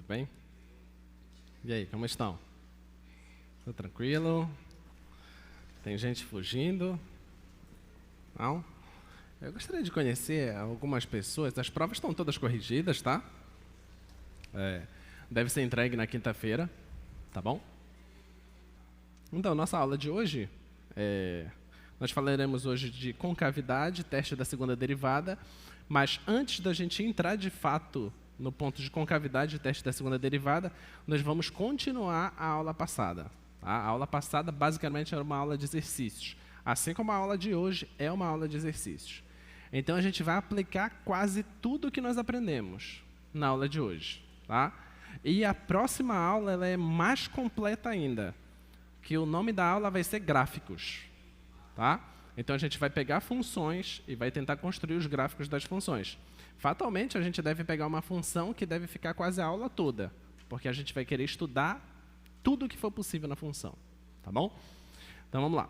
bem? E aí, como estão? Tudo tranquilo? Tem gente fugindo? Não? Eu gostaria de conhecer algumas pessoas. As provas estão todas corrigidas, tá? Deve ser entregue na quinta-feira, tá bom? Então, nossa aula de hoje, nós falaremos hoje de concavidade, teste da segunda derivada, mas antes da gente entrar de fato no ponto de concavidade e teste da segunda derivada, nós vamos continuar a aula passada. Tá? A aula passada, basicamente, era uma aula de exercícios, assim como a aula de hoje é uma aula de exercícios. Então, a gente vai aplicar quase tudo o que nós aprendemos na aula de hoje. Tá? E a próxima aula ela é mais completa ainda, que o nome da aula vai ser gráficos. Tá? Então, a gente vai pegar funções e vai tentar construir os gráficos das funções. Fatalmente, a gente deve pegar uma função que deve ficar quase a aula toda, porque a gente vai querer estudar tudo o que for possível na função. Tá bom? Então, vamos lá.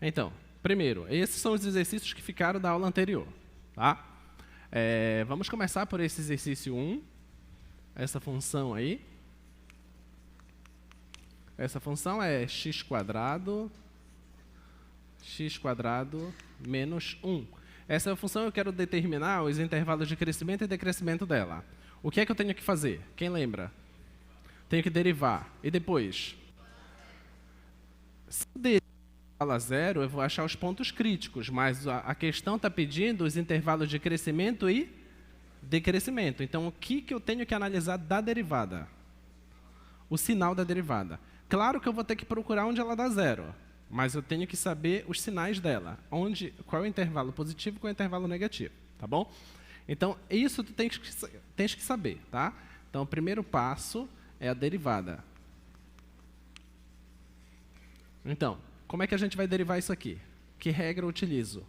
Então, primeiro, esses são os exercícios que ficaram da aula anterior. Tá? Vamos começar por esse exercício 1, essa função aí. Essa função é x² menos 1. Essa função eu quero determinar os intervalos de crescimento e decrescimento dela. O que é que eu tenho que fazer? Quem lembra? Tenho que derivar. E depois? Se eu derivar a zero, eu vou achar os pontos críticos, mas a questão está pedindo os intervalos de crescimento e decrescimento. Então, o que eu tenho que analisar da derivada? O sinal da derivada. Claro que eu vou ter que procurar onde ela dá zero, mas eu tenho que saber os sinais dela. Qual é o intervalo positivo e qual é o intervalo negativo. Tá bom? Então, isso tu tens que saber. Tá? Então, o primeiro passo é a derivada. Então, como é que a gente vai derivar isso aqui? Que regra eu utilizo?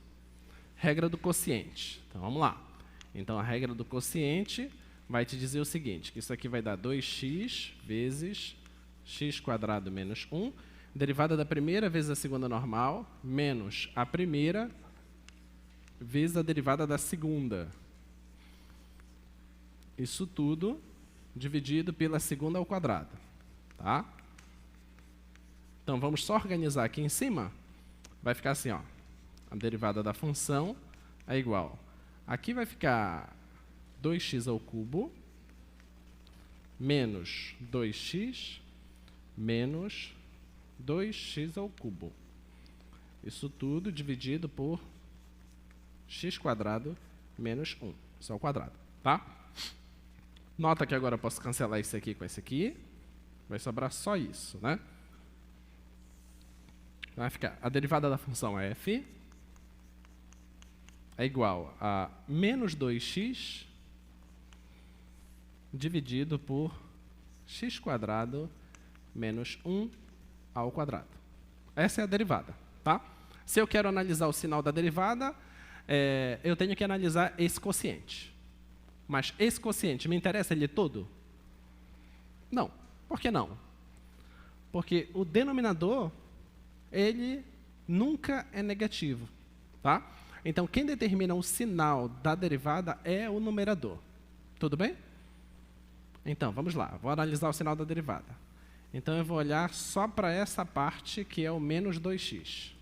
Regra do quociente. Então, vamos lá. Então, a regra do quociente vai te dizer o seguinte, que isso aqui vai dar 2x vezes x² menos 1, derivada da primeira vezes a segunda normal, menos a primeira vezes a derivada da segunda. Isso tudo dividido pela segunda ao quadrado. Tá? Então, vamos só organizar aqui em cima. Vai ficar assim, ó. A derivada da função é igual. Aqui vai ficar 2x ao cubo menos 2x menos 2x ao cubo. Isso tudo dividido por x² menos 1. Isso ao quadrado. Tá? Nota que agora eu posso cancelar isso aqui com esse aqui. Vai sobrar só isso, né? Vai ficar a derivada da função f é igual a menos 2x dividido por x² menos 1 ao quadrado. Essa é a derivada. Tá? Se eu quero analisar o sinal da derivada, eu tenho que analisar esse quociente. Mas esse quociente, me interessa ele todo? Não. Por que não? Porque o denominador, ele nunca é negativo. Tá? Então, quem determina o sinal da derivada é o numerador. Tudo bem? Então, vamos lá. Vou analisar o sinal da derivada. Então, eu vou olhar só para essa parte, que é o menos 2x.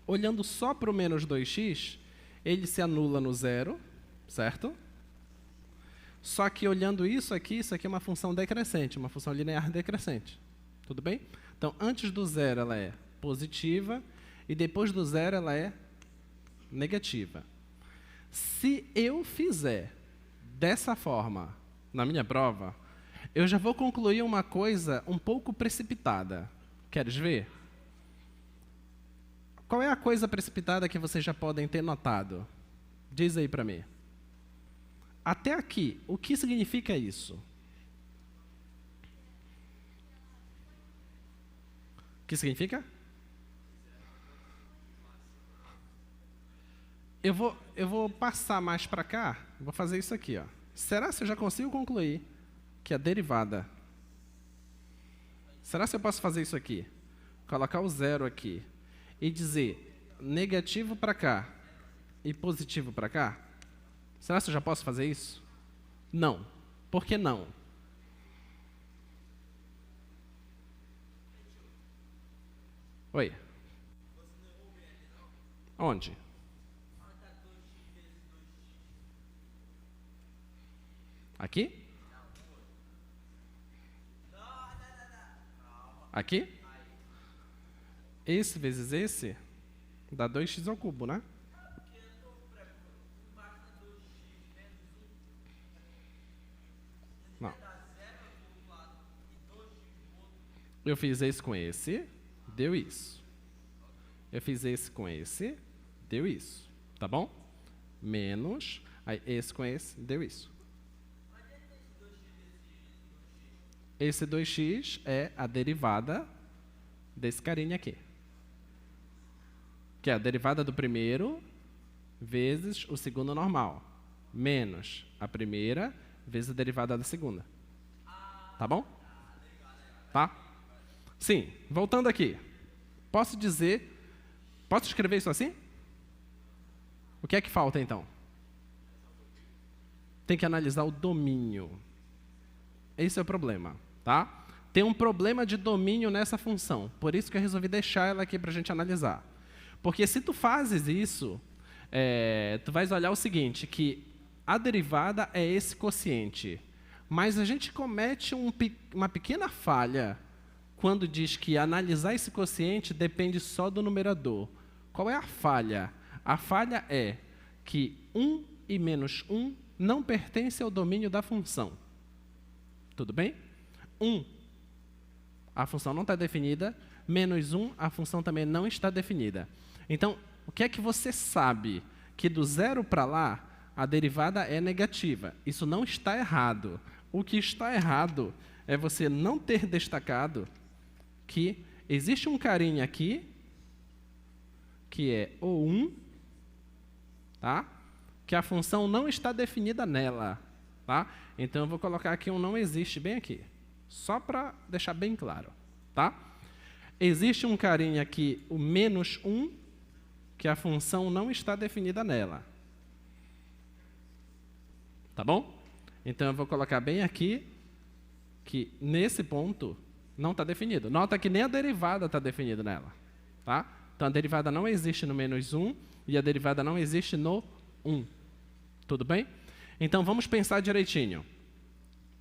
Olhando só para o menos 2x, ele se anula no zero, certo? Só que olhando isso aqui é uma função decrescente, uma função linear decrescente. Tudo bem? Então, antes do zero, ela é positiva, e depois do zero, ela é negativa. Se eu fizer dessa forma na minha prova, eu já vou concluir uma coisa um pouco precipitada. Queres ver? Qual é a coisa precipitada que vocês já podem ter notado? Diz aí para mim. Até aqui, o que significa isso? O que significa? Eu vou passar mais para cá, vou fazer isso aqui. Ó. Será que eu já consigo concluir que a derivada... Será que eu posso fazer isso aqui? Colocar o zero aqui e dizer negativo para cá e positivo para cá? Será que eu já posso fazer isso? Não. Por que não? Oi. Onde? Aqui? Aqui? Esse vezes esse dá 2x ao cubo, né? Não. Eu fiz esse com esse, deu isso. Eu fiz esse com esse, deu isso. Tá bom? Menos, aí esse com esse, deu isso. Esse 2x é a derivada desse carinha aqui. Que é a derivada do primeiro vezes o segundo normal. Menos a primeira vezes a derivada da segunda. Tá bom? Tá? Sim, voltando aqui. Posso escrever isso assim? O que é que falta, então? Tem que analisar o domínio. Esse é o problema, tá? Tem um problema de domínio nessa função. Por isso que eu resolvi deixar ela aqui para a gente analisar. Porque se tu fazes isso, tu vais olhar o seguinte, que a derivada é esse quociente. Mas a gente comete uma pequena falha quando diz que analisar esse quociente depende só do numerador. Qual é a falha? A falha é que 1 e menos 1 não pertencem ao domínio da função. Tudo bem? 1, a função não está definida. Menos 1, a função também não está definida. Então, o que é que você sabe? Que do 0 para lá, a derivada é negativa. Isso não está errado. O que está errado é você não ter destacado que existe um carinha aqui, que é o 1, tá? Que a função não está definida nela. Tá? Então, eu vou colocar aqui um não existe bem aqui. Só para deixar bem claro. Tá? Existe um carinha aqui, o menos 1, que a função não está definida nela. Tá bom? Então, eu vou colocar bem aqui, que nesse ponto não está definido. Nota que nem a derivada está definida nela. Tá? Então, a derivada não existe no menos 1 e a derivada não existe no 1. Tudo bem? Então, vamos pensar direitinho.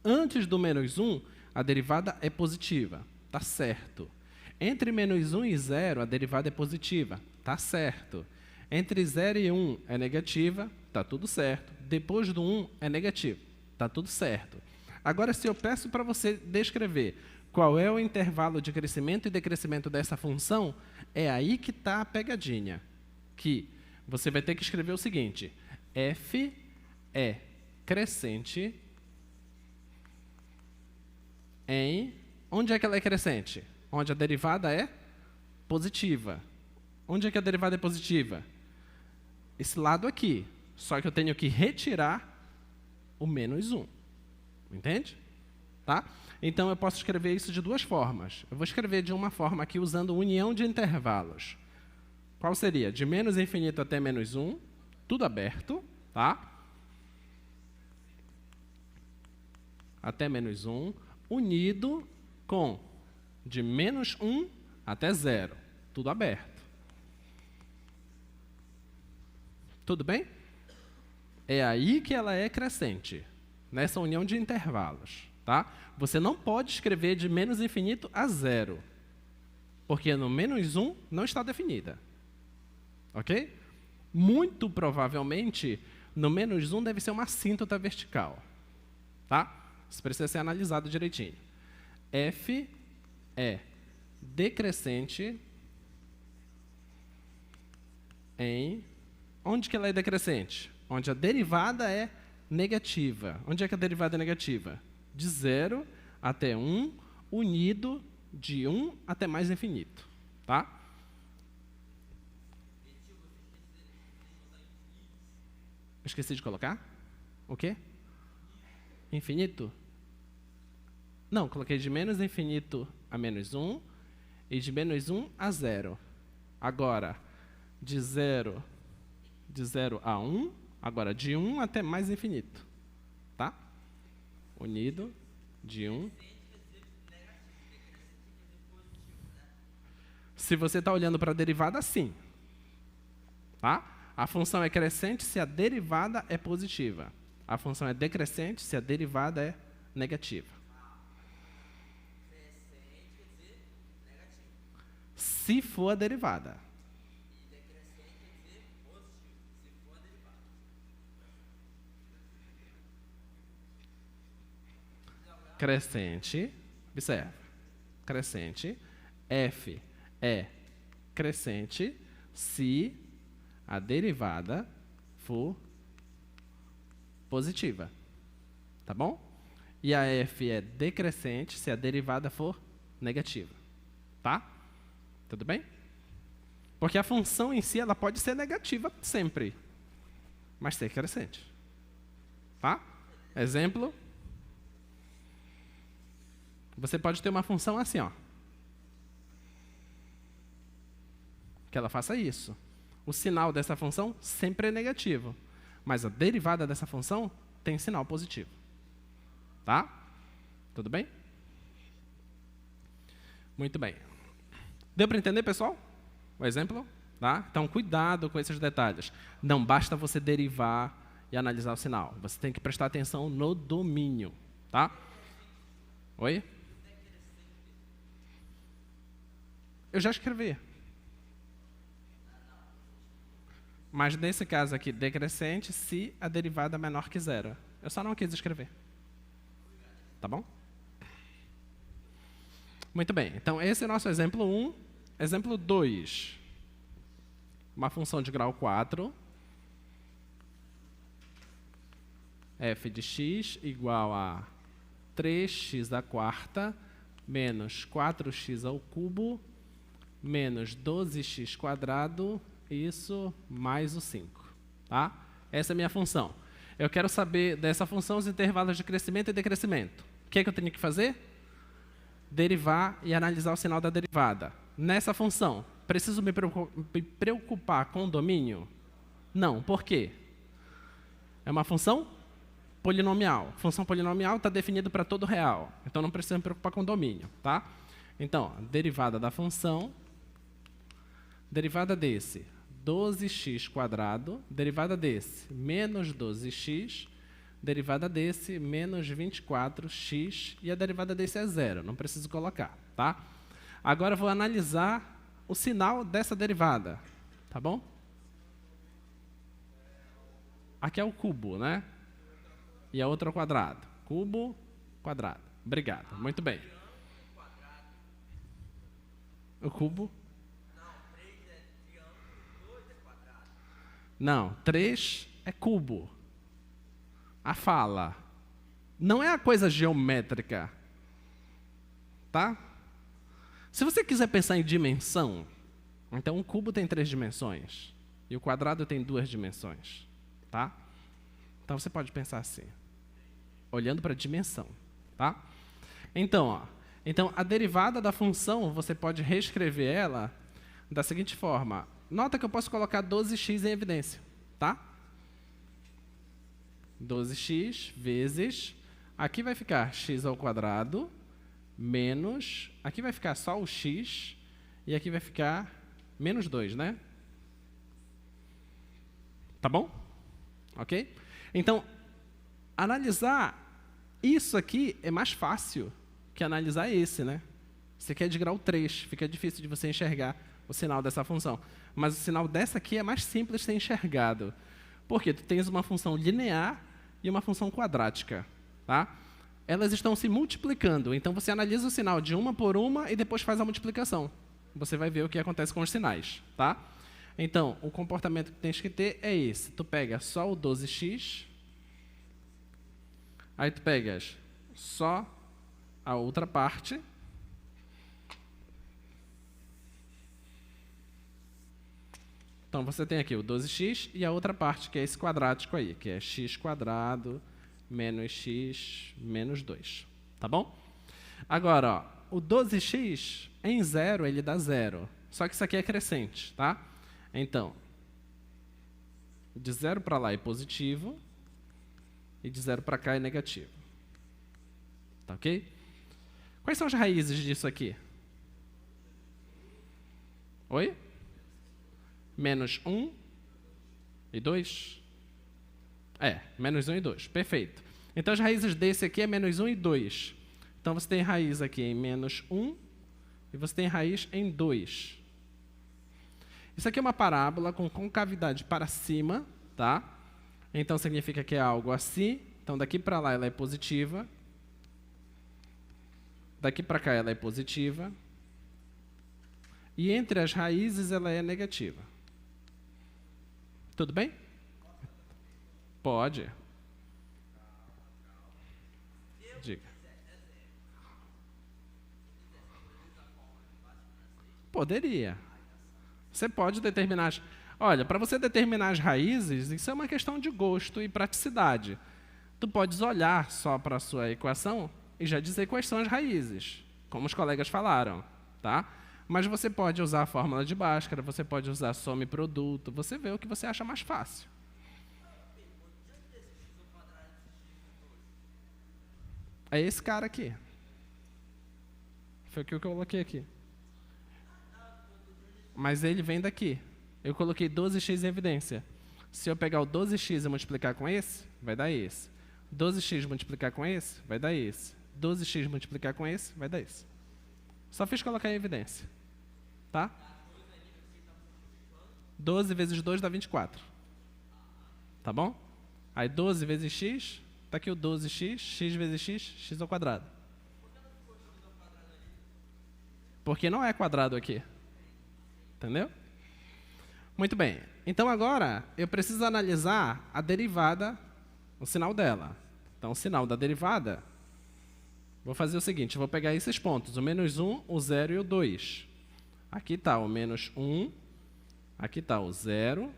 Antes do menos 1, a derivada é positiva. Tá certo. Entre menos 1 e 0, a derivada é positiva. Tá certo. Entre 0 e 1 é negativa. Tá tudo certo. Depois do 1 é negativo. Tá tudo certo. Agora, se eu peço para você descrever qual é o intervalo de crescimento e decrescimento dessa função, é aí que está a pegadinha. Que você vai ter que escrever o seguinte. F é crescente em... Onde é que ela é crescente? Onde a derivada é positiva. Onde é que a derivada é positiva? Esse lado aqui. Só que eu tenho que retirar o menos 1. Entende? Tá? Então, eu posso escrever isso de duas formas. Eu vou escrever de uma forma aqui usando união de intervalos. Qual seria? De menos infinito até menos 1, tudo aberto, tá? Até menos 1, unido com de menos 1 até 0, tudo aberto. Tudo bem? É aí que ela é crescente, nessa união de intervalos. Tá? Você não pode escrever de menos infinito a 0, porque no menos 1 não está definida. Ok? Muito provavelmente, no menos 1 deve ser uma assíntota vertical. Tá? Isso precisa ser analisado direitinho. F é decrescente em... Onde que ela é decrescente? Onde a derivada é negativa. Onde é que a derivada é negativa? De 0 até 1, unido de 1 até mais infinito. Tá? Esqueci de colocar? O quê? Infinito? Não, coloquei de menos infinito a menos 1 e de menos 1 a 0. Agora, de 0 a 1 Agora, de 1 até mais infinito. Tá? Unido de 1. Se você está olhando para a derivada, sim. Tá? A função é crescente se a derivada é positiva. A função é decrescente se a derivada é negativa. Crescente quer dizer negativo. Se for a derivada. E decrescente quer dizer positivo, se for a derivada. Crescente, observa, crescente, f é crescente se a derivada for positiva, tá bom? E a f é decrescente se a derivada for negativa, tá? Tudo bem? Porque a função em si ela pode ser negativa sempre, mas ser crescente, tá? Exemplo. Você pode ter uma função assim, ó. Que ela faça isso. O sinal dessa função sempre é negativo, mas a derivada dessa função tem sinal positivo. Tá? Tudo bem? Muito bem. Deu para entender, pessoal? O exemplo? Tá? Então, cuidado com esses detalhes. Não basta você derivar e analisar o sinal. Você tem que prestar atenção no domínio. Tá? Oi? Eu já escrevi. Mas nesse caso aqui, decrescente se a derivada é menor que zero. Eu só não quis escrever. Tá bom? Muito bem. Então, esse é o nosso exemplo 1. Exemplo 2. Uma função de grau 4. f de x igual a 3x à quarta menos 4x ao cubo menos 12x quadrado, isso mais o 5. Tá? Essa é a minha função. Eu quero saber dessa função os intervalos de crescimento e decrescimento. O que é que eu tenho que fazer? Derivar e analisar o sinal da derivada. Nessa função, preciso me preocupar com o domínio? Não. Por quê? É uma função polinomial. Função polinomial está definida para todo real. Então, não precisa me preocupar com o domínio. Tá? Então, a derivada da função, derivada desse 12x quadrado, derivada desse menos 12x, derivada desse menos 24x e a derivada desse é zero. Não preciso colocar. Tá? Agora, eu vou analisar o sinal dessa derivada. Tá bom? Aqui é o cubo, né? E a outra é o quadrado. Cubo, quadrado. Obrigado. Muito bem. O cubo? Não, 3 é triângulo, 2 é quadrado. Não, 3 é cubo. A fala. Não é a coisa geométrica. Tá? Se você quiser pensar em dimensão, então o cubo tem 3 dimensões. E o quadrado tem 2 dimensões. Tá? Então você pode pensar assim. Olhando para a dimensão. Tá? Então, ó. Então, a derivada da função, você pode reescrever ela da seguinte forma. Nota que eu posso colocar 12x em evidência. Tá? 12x vezes... Aqui vai ficar x ao quadrado menos... Aqui vai ficar só o x e aqui vai ficar menos 2, né? Tá bom? Ok? Então, analisar isso aqui é mais fácil que analisar esse, né? Esse aqui é de grau 3, fica difícil de você enxergar o sinal dessa função. Mas o sinal dessa aqui é mais simples de ser enxergado. Por quê? Tu tens uma função linear e uma função quadrática. Tá? Elas estão se multiplicando, então você analisa o sinal de uma por uma e depois faz a multiplicação. Você vai ver o que acontece com os sinais. Tá? Então, o comportamento que tens que ter é esse. Tu pega só o 12x, aí tu pegas só a outra parte, então você tem aqui o 12x e a outra parte, que é esse quadrático aí, que é x quadrado menos x menos 2. Tá bom? Agora, ó, o 12x em zero, ele dá zero. Só que isso aqui é crescente, tá? Então, De 0 para lá é positivo e de 0 para cá é negativo. Tá ok? Quais são as raízes disso aqui? Oi? Menos 1 e 2? Menos 1 e 2. Perfeito. Então, as raízes desse aqui é menos 1 e 2. Então, você tem raiz aqui em menos 1 e você tem raiz em 2. Isso aqui é uma parábola com concavidade para cima, tá? Então, significa que é algo assim. Então, daqui para lá ela é positiva. Daqui para cá ela é positiva. E entre as raízes ela é negativa. Tudo bem? Pode. Diga. Poderia. Você pode determinar... Olha, para você determinar as raízes, isso é uma questão de gosto e praticidade. Tu podes olhar só para a sua equação e já dizer quais são as raízes, como os colegas falaram, tá? Mas você pode usar a fórmula de Bhaskara, você pode usar soma e produto, você vê o que você acha mais fácil. É esse cara aqui. Foi o que eu coloquei aqui. Mas ele vem daqui. Eu coloquei 12x em evidência. Se eu pegar o 12x e multiplicar com esse, vai dar esse. 12x multiplicar com esse, vai dar esse. 12x multiplicar com esse, vai dar esse. Só fiz colocar em evidência. Tá? 12 vezes 2 dá 24. Tá bom? Aí 12 vezes x, tá aqui o 12x, x vezes x ao quadrado. Porque não é quadrado aqui. Entendeu? Muito bem. Então, agora, eu preciso analisar a derivada, o sinal dela. Então, o sinal da derivada, vou fazer o seguinte, eu vou pegar esses pontos, o menos 1, o 0 e o 2. Aqui está o menos 1, aqui está o 0,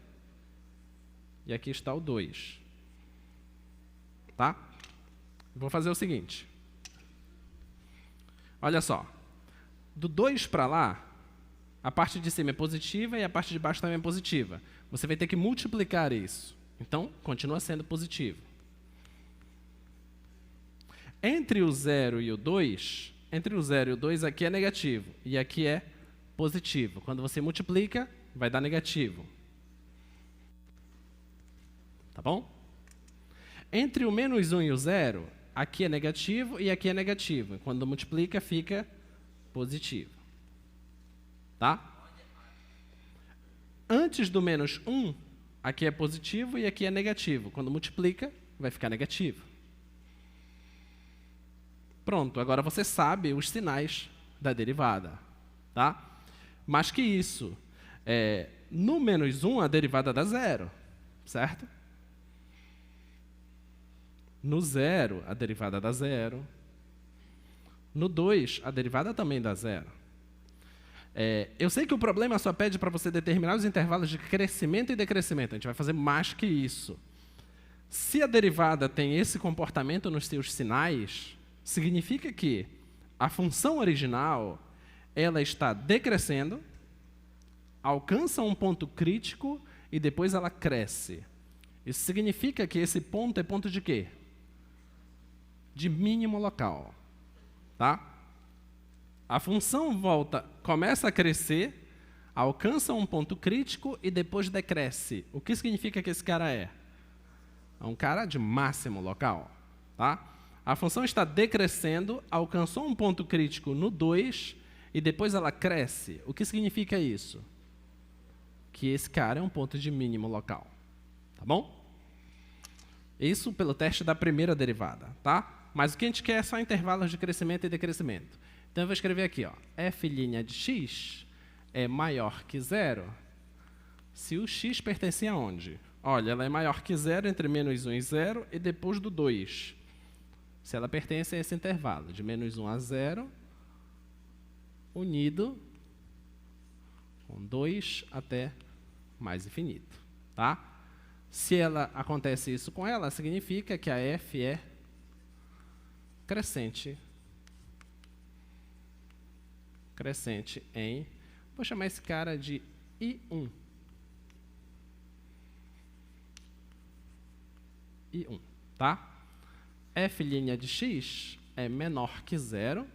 e aqui está o 2. Tá? Vou fazer o seguinte. Olha só. Do 2 para lá, a parte de cima é positiva e a parte de baixo também é positiva. Você vai ter que multiplicar isso. Então, continua sendo positivo. Entre o 0 e o 2, entre o 0 e o 2 aqui é negativo e aqui é positivo. Quando você multiplica, vai dar negativo. Tá bom? Entre o menos 1 e o 0, aqui é negativo e aqui é negativo. Quando multiplica, fica positivo. Tá? Antes do menos 1, aqui é positivo e aqui é negativo. Quando multiplica, vai ficar negativo. Pronto, agora você sabe os sinais da derivada. Tá? Mais que isso, no menos 1, a derivada dá 0. Certo? No 0, a derivada dá 0. No 2, a derivada também dá 0. Eu sei que o problema só pede para você determinar os intervalos de crescimento e decrescimento. A gente vai fazer mais que isso. Se a derivada tem esse comportamento nos seus sinais, significa que a função original ela está decrescendo, alcança um ponto crítico e depois ela cresce. Isso significa que esse ponto é ponto de quê? De mínimo local. Tá? A função começa a crescer, alcança um ponto crítico e depois decresce. O que significa que esse cara é? É um cara de máximo local. Tá? A função está decrescendo, alcançou um ponto crítico no 2 e depois ela cresce. O que significa isso? Que esse cara é um ponto de mínimo local. Tá bom? Isso pelo teste da primeira derivada. Tá? Mas o que a gente quer é só intervalos de crescimento e decrescimento. Então, eu vou escrever aqui, ó, f' de x é maior que 0 se o x pertence a onde? Olha, ela é maior que 0 entre menos 1 e 0 e depois do 2. Se ela pertence a esse intervalo, de menos 1 a 0, unido com 2 até mais infinito. Tá? Se acontece isso com ela, significa que a f é crescente em... Vou chamar esse cara de I1. e 1, tá? f' de x é menor que 0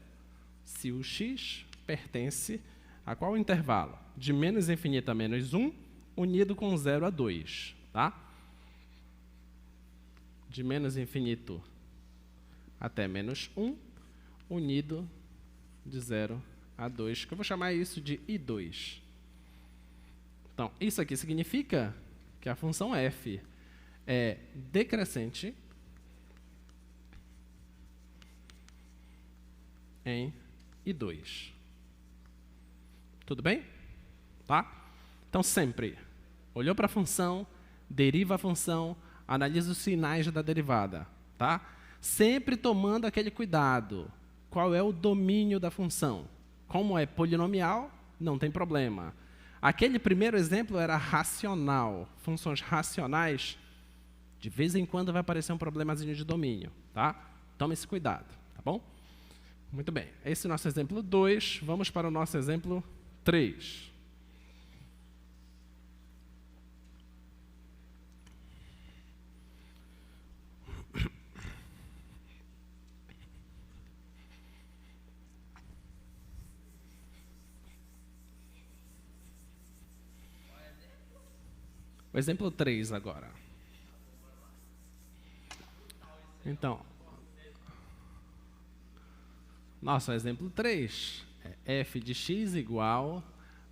se o x pertence a qual intervalo? De menos infinito a menos 1, unido com 0 a 2, tá? De menos infinito até menos 1, unido de 0 a 2, que eu vou chamar isso de I2. Então, isso aqui significa que a função f é decrescente em I2. Tudo bem? Tá? Então, sempre olhou para a função, deriva a função, analisa os sinais da derivada. Tá? Sempre tomando aquele cuidado. Qual é o domínio da função? Como é polinomial, não tem problema. Aquele primeiro exemplo era racional. Funções racionais, de vez em quando vai aparecer um problemazinho de domínio. Tá? Tome esse cuidado. Tá bom? Muito bem. Esse é o nosso exemplo 2. Vamos para o nosso exemplo 3. O exemplo 3 agora. Então, nosso exemplo 3 é f de x igual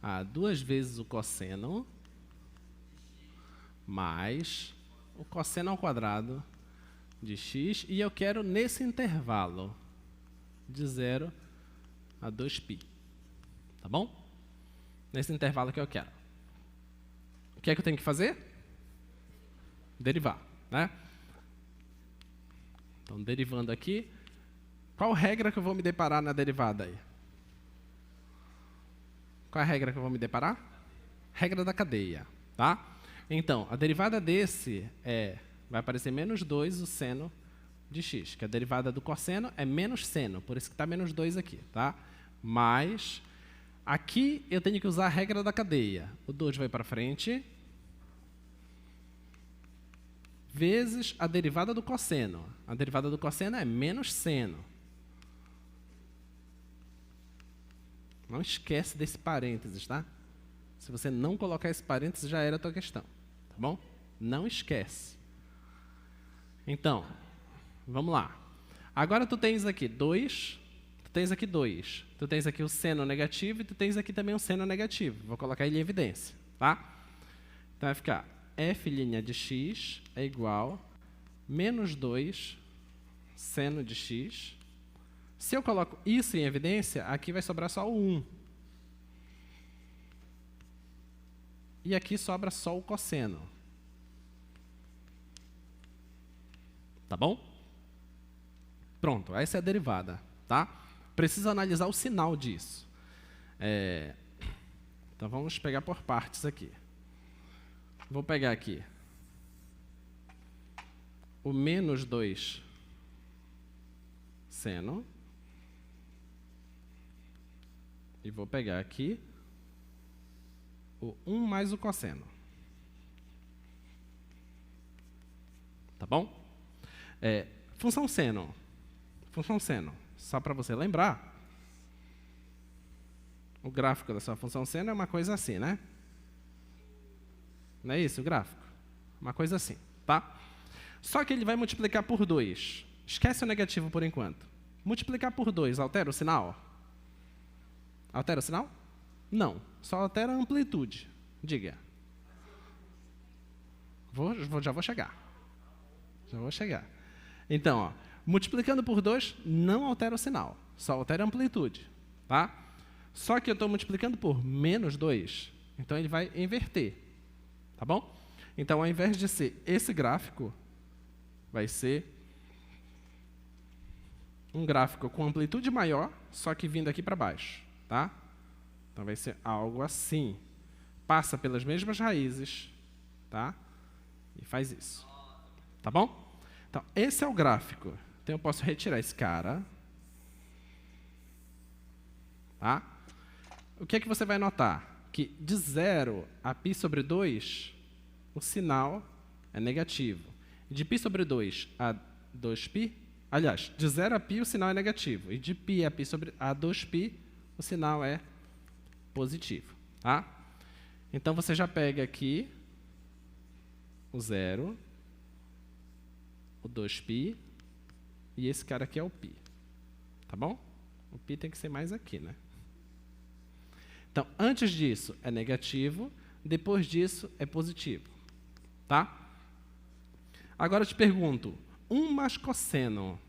a 2 vezes o cosseno mais o cosseno ao quadrado de x, e eu quero nesse intervalo de 0 a 2π. Tá bom? Nesse intervalo que eu quero. O que é que eu tenho que fazer? Derivar, né? Então, derivando aqui, qual regra que eu vou me deparar na derivada aí? Qual é a regra que eu vou me deparar? Regra da cadeia, tá? Então, a derivada desse vai aparecer menos 2 o seno de x, que a derivada do cosseno é menos seno, por isso que está menos 2 aqui, tá? Mas, aqui eu tenho que usar a regra da cadeia. O 2 vai para frente, vezes a derivada do cosseno. A derivada do cosseno é menos seno. Não esquece desse parênteses, tá? Se você não colocar esse parênteses, já era a tua questão, tá bom? Não esquece. Então, vamos lá. Agora tu tens aqui 2, tu tens aqui 2, tu tens aqui o seno negativo e tu tens aqui também o seno negativo. Vou colocar ele em evidência, tá? Então vai ficar f' de x é igual a menos 2 seno de x. Se eu coloco isso em evidência, aqui vai sobrar só o 1. E aqui sobra só o cosseno. Tá bom? Pronto, essa é a derivada, tá? Preciso analisar o sinal disso. Então, vamos pegar por partes aqui. Vou pegar aqui o menos 2 seno. E vou pegar aqui o 1 mais o cosseno. Tá bom? Função seno. Função seno. Só para você lembrar, o gráfico da sua função seno é uma coisa assim, né? Não é isso o gráfico? Uma coisa assim, tá? Só que ele vai multiplicar por 2. Esquece o negativo por enquanto. Multiplicar por 2 altera o sinal? Altera o sinal? Não. Só altera a amplitude. Diga. Já vou chegar. Já vou chegar. Então, ó, multiplicando por 2 não altera o sinal. Só altera a amplitude. Tá? Só que eu estou multiplicando por menos 2. Então, ele vai inverter. Tá bom? Então, ao invés de ser esse gráfico, vai ser um gráfico com amplitude maior, só que vindo aqui para baixo. Tá? Então, vai ser algo assim. Passa pelas mesmas raízes, tá? E faz isso. Tá bom? Então, esse é o gráfico. Então, eu posso retirar esse cara. Tá? O que é que você vai notar? Que de 0 a π sobre 2, o sinal é negativo. De π sobre 2 a 2π, aliás, de 0 a π o sinal é negativo. E de π a π sobre a 2π, o sinal é positivo. Tá? Então, você já pega aqui o 0, o 2π, e esse cara aqui é o π. Tá bom? O π tem que ser mais aqui, né? Então, antes disso é negativo, depois disso é positivo. Tá? Agora eu te pergunto, 1 mais cosseno.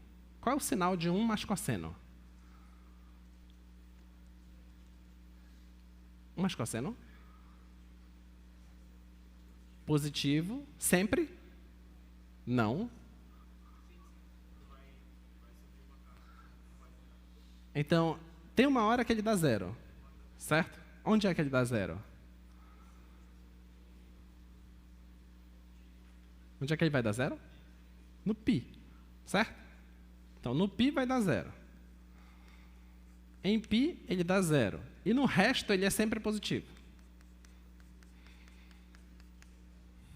Qual é o sinal de 1 mais cosseno? 1 mais cosseno? Positivo, sempre? Não. Então, tem uma hora que ele dá 0, certo? Onde é que ele dá 0? Onde é que ele vai dar 0? No π, certo? Então, no π vai dar 0. Em π, ele dá 0. E no resto, ele é sempre positivo.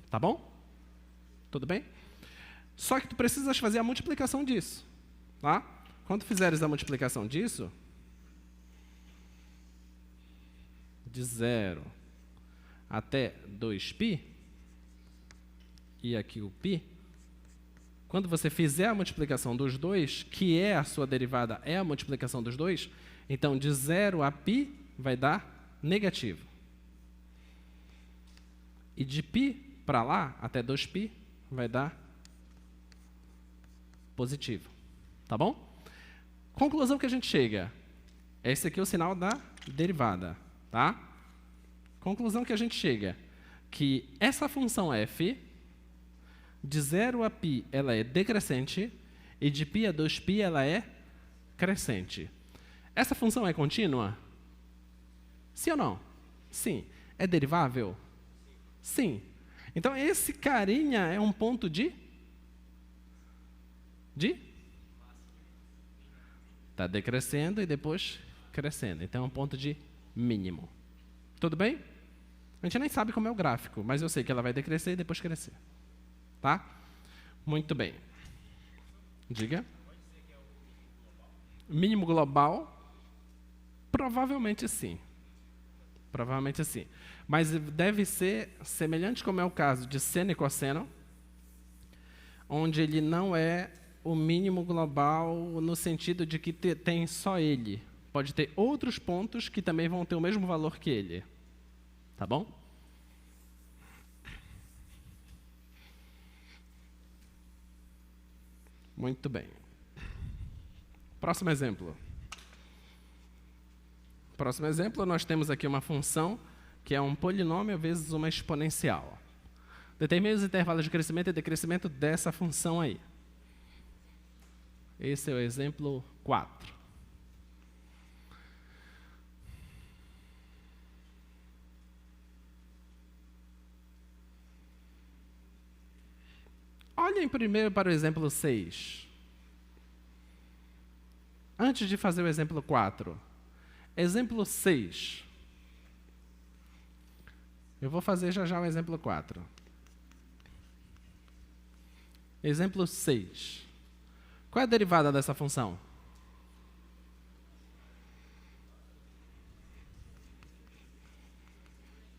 Tá bom? Tudo bem? Só que tu precisas fazer a multiplicação disso. Tá? Quando fizeres a multiplicação disso, de 0 até 2π, e aqui o π, quando você fizer a multiplicação dos dois, que é a sua derivada, é a multiplicação dos dois, então de 0 a π vai dar negativo. E de π para lá, até 2π, vai dar positivo. Tá bom? Conclusão que a gente chega. Esse aqui é o sinal da derivada. Tá? Conclusão que a gente chega. Que essa função f, de 0 a π, ela é decrescente, e de π a 2π, ela é crescente. Essa função é contínua? Sim ou não? Sim. É derivável? Sim. Então, esse carinha é um ponto de? Está decrescendo e depois crescendo. Então, é um ponto de mínimo. Tudo bem? A gente nem sabe como é o gráfico, mas eu sei que ela vai decrescer e depois crescer. Tá? Muito bem. Diga. Mínimo global? Provavelmente sim. Provavelmente sim. Mas deve ser semelhante como é o caso de seno e cosseno, onde ele não é o mínimo global no sentido de que tem só ele. Pode ter outros pontos que também vão ter o mesmo valor que ele. Tá bom? Muito bem. Próximo exemplo. Próximo exemplo, nós temos aqui uma função que é um polinômio vezes uma exponencial. Determine os intervalos de crescimento e decrescimento dessa função aí. Esse é o exemplo 4. Olhem primeiro para o exemplo 6. Antes de fazer o exemplo 4. Exemplo 6. Eu vou fazer já o exemplo 4. Exemplo 6. Qual é a derivada dessa função?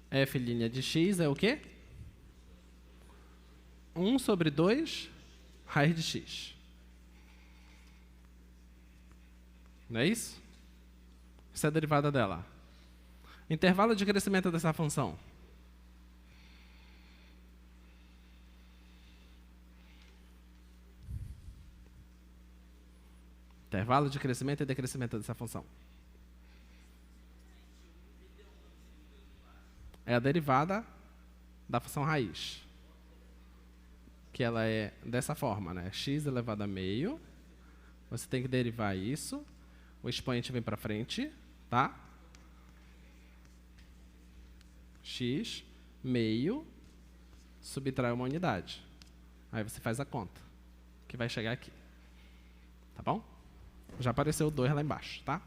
F' de x é o quê? 1 sobre 2 raiz de x. Não é isso? Essa é a derivada dela. Intervalo de crescimento dessa função. Intervalo de crescimento e decrescimento dessa função. É a derivada da função raiz. Que ela é dessa forma, né? X elevado a meio. Você tem que derivar isso. O expoente vem para frente, tá? X meio subtrai uma unidade. Aí você faz a conta, que vai chegar aqui. Tá bom? Já apareceu o 2 lá embaixo, tá?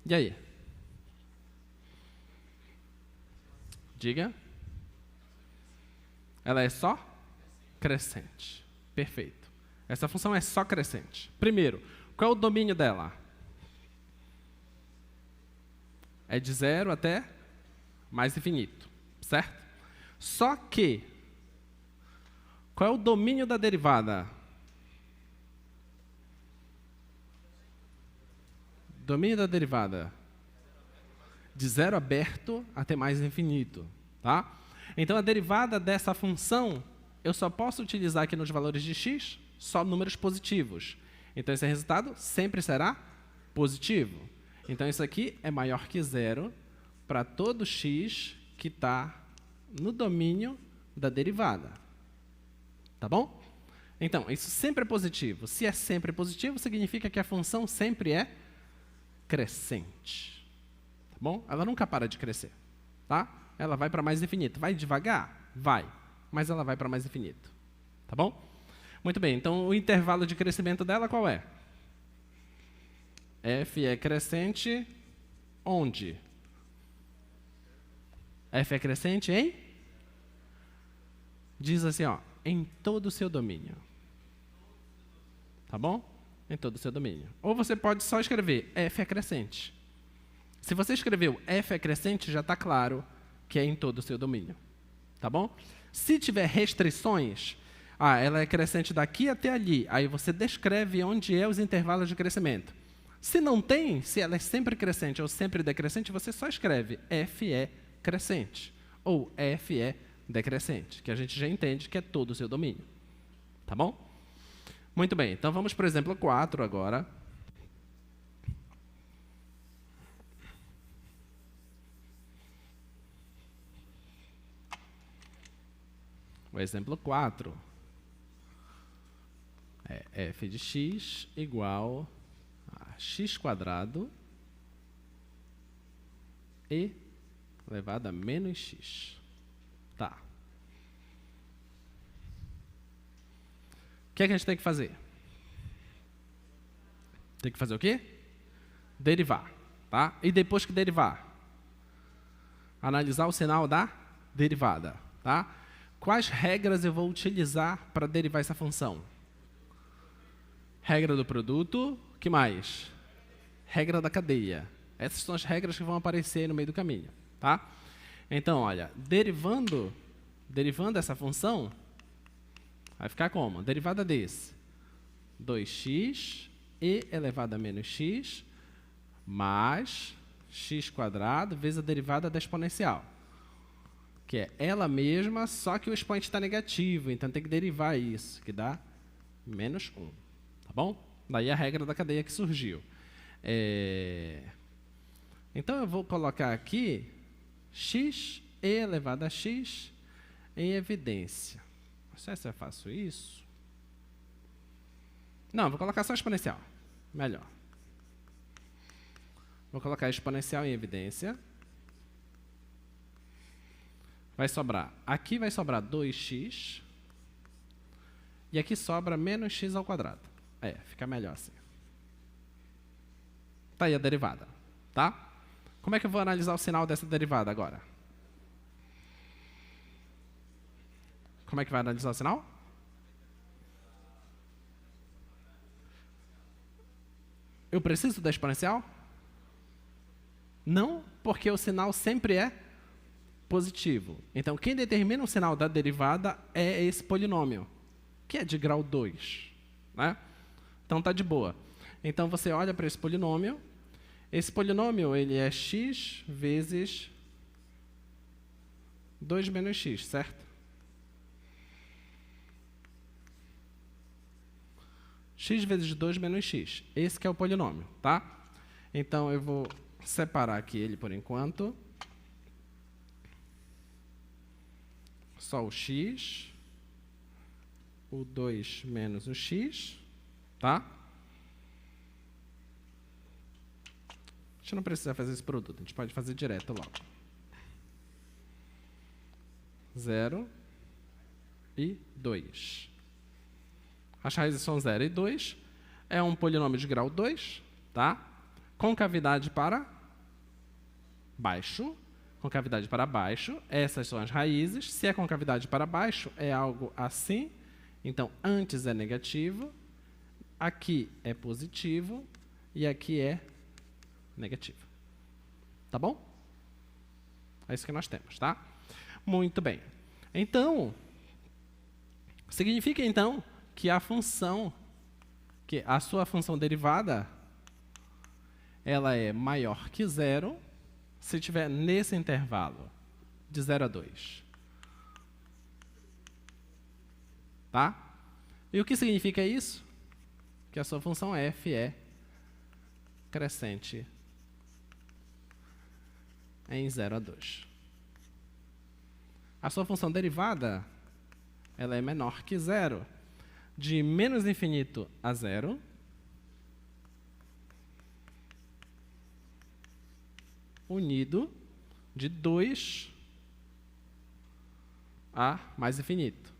E aí? Diga. Ela é só? crescente. Perfeito. Essa função é só crescente. Primeiro, qual é o domínio dela? É de 0 até mais infinito, certo? Só que, qual é o domínio da derivada? Domínio da derivada. De 0 aberto até mais infinito, tá? Então, a derivada dessa função, eu só posso utilizar aqui nos valores de x só números positivos. Então, esse resultado sempre será positivo. Então, isso aqui é maior que 0 para todo x que está no domínio da derivada. Tá bom? Então, isso sempre é positivo. Se é sempre positivo, significa que a função sempre é crescente. Tá bom? Ela nunca para de crescer. Tá? Ela vai para mais infinito. Vai devagar? Vai. Mas ela vai para mais infinito. Tá bom? Muito bem. Então, o intervalo de crescimento dela qual é? F é crescente onde? F é crescente em? Diz assim, ó, em todo o seu domínio. Tá bom? Em todo o seu domínio. Ou você pode só escrever F é crescente. Se você escreveu F é crescente, já está claro que é em todo o seu domínio. Tá bom? Se tiver restrições, ela é crescente daqui até ali. Aí você descreve onde é os intervalos de crescimento. Se não tem, se ela é sempre crescente ou sempre decrescente, você só escreve F é crescente ou F é decrescente, que a gente já entende que é todo o seu domínio. Tá bom? Muito bem, então vamos para o exemplo 4 agora. O exemplo 4 é f de x igual a x² e elevado a menos x. Tá. O que é que a gente tem que fazer? Tem que fazer o quê? Derivar. Tá? E depois que derivar? Analisar o sinal da derivada. Tá? Quais regras eu vou utilizar para derivar essa função? Regra do produto. O que mais? Regra da cadeia. Essas são as regras que vão aparecer no meio do caminho. Tá? Então, olha, derivando essa função, vai ficar como? Derivada desse 2x e elevado a menos x mais x² vezes a derivada da exponencial, que é ela mesma, só que o expoente está negativo, então tem que derivar isso, que dá menos 1. Tá bom? Daí a regra da cadeia que surgiu. Então, eu vou colocar aqui x e elevado a x em evidência. Não sei se eu faço isso. Não, vou colocar só exponencial. Melhor. Vou colocar exponencial em evidência. Vai sobrar. Aqui vai sobrar 2x. E aqui sobra menos x². Fica melhor assim. Tá aí a derivada. Tá? Como é que eu vou analisar o sinal dessa derivada agora? Como é que vai analisar o sinal? Eu preciso da exponencial? Não, porque o sinal sempre é positivo. Então, quem determina o sinal da derivada é esse polinômio, que é de grau 2. Né? Então, tá de boa. Então, você olha para esse polinômio. Esse polinômio ele é x vezes 2 menos x, certo? X vezes 2 menos x. Esse que é o polinômio, tá? Então, eu vou separar aqui ele por enquanto. Só o x. O 2 menos o x, tá? A gente não precisa fazer esse produto, a gente pode fazer direto logo. 0 e 2. As raízes são 0 e 2. É um polinômio de grau 2, tá? Concavidade para baixo. Concavidade para baixo. Essas são as raízes. Se é concavidade para baixo, é algo assim. Então, antes é negativo, aqui é positivo e aqui é negativo. Tá bom? É isso que nós temos, tá? Muito bem. Então, significa então que a sua função derivada, ela é maior que zero se estiver nesse intervalo de 0 a 2. Tá? E o que significa isso? Que a sua função f é crescente em 0 a 2. A sua função derivada, ela é menor que zero, de menos infinito a zero, unido de 2 a mais infinito.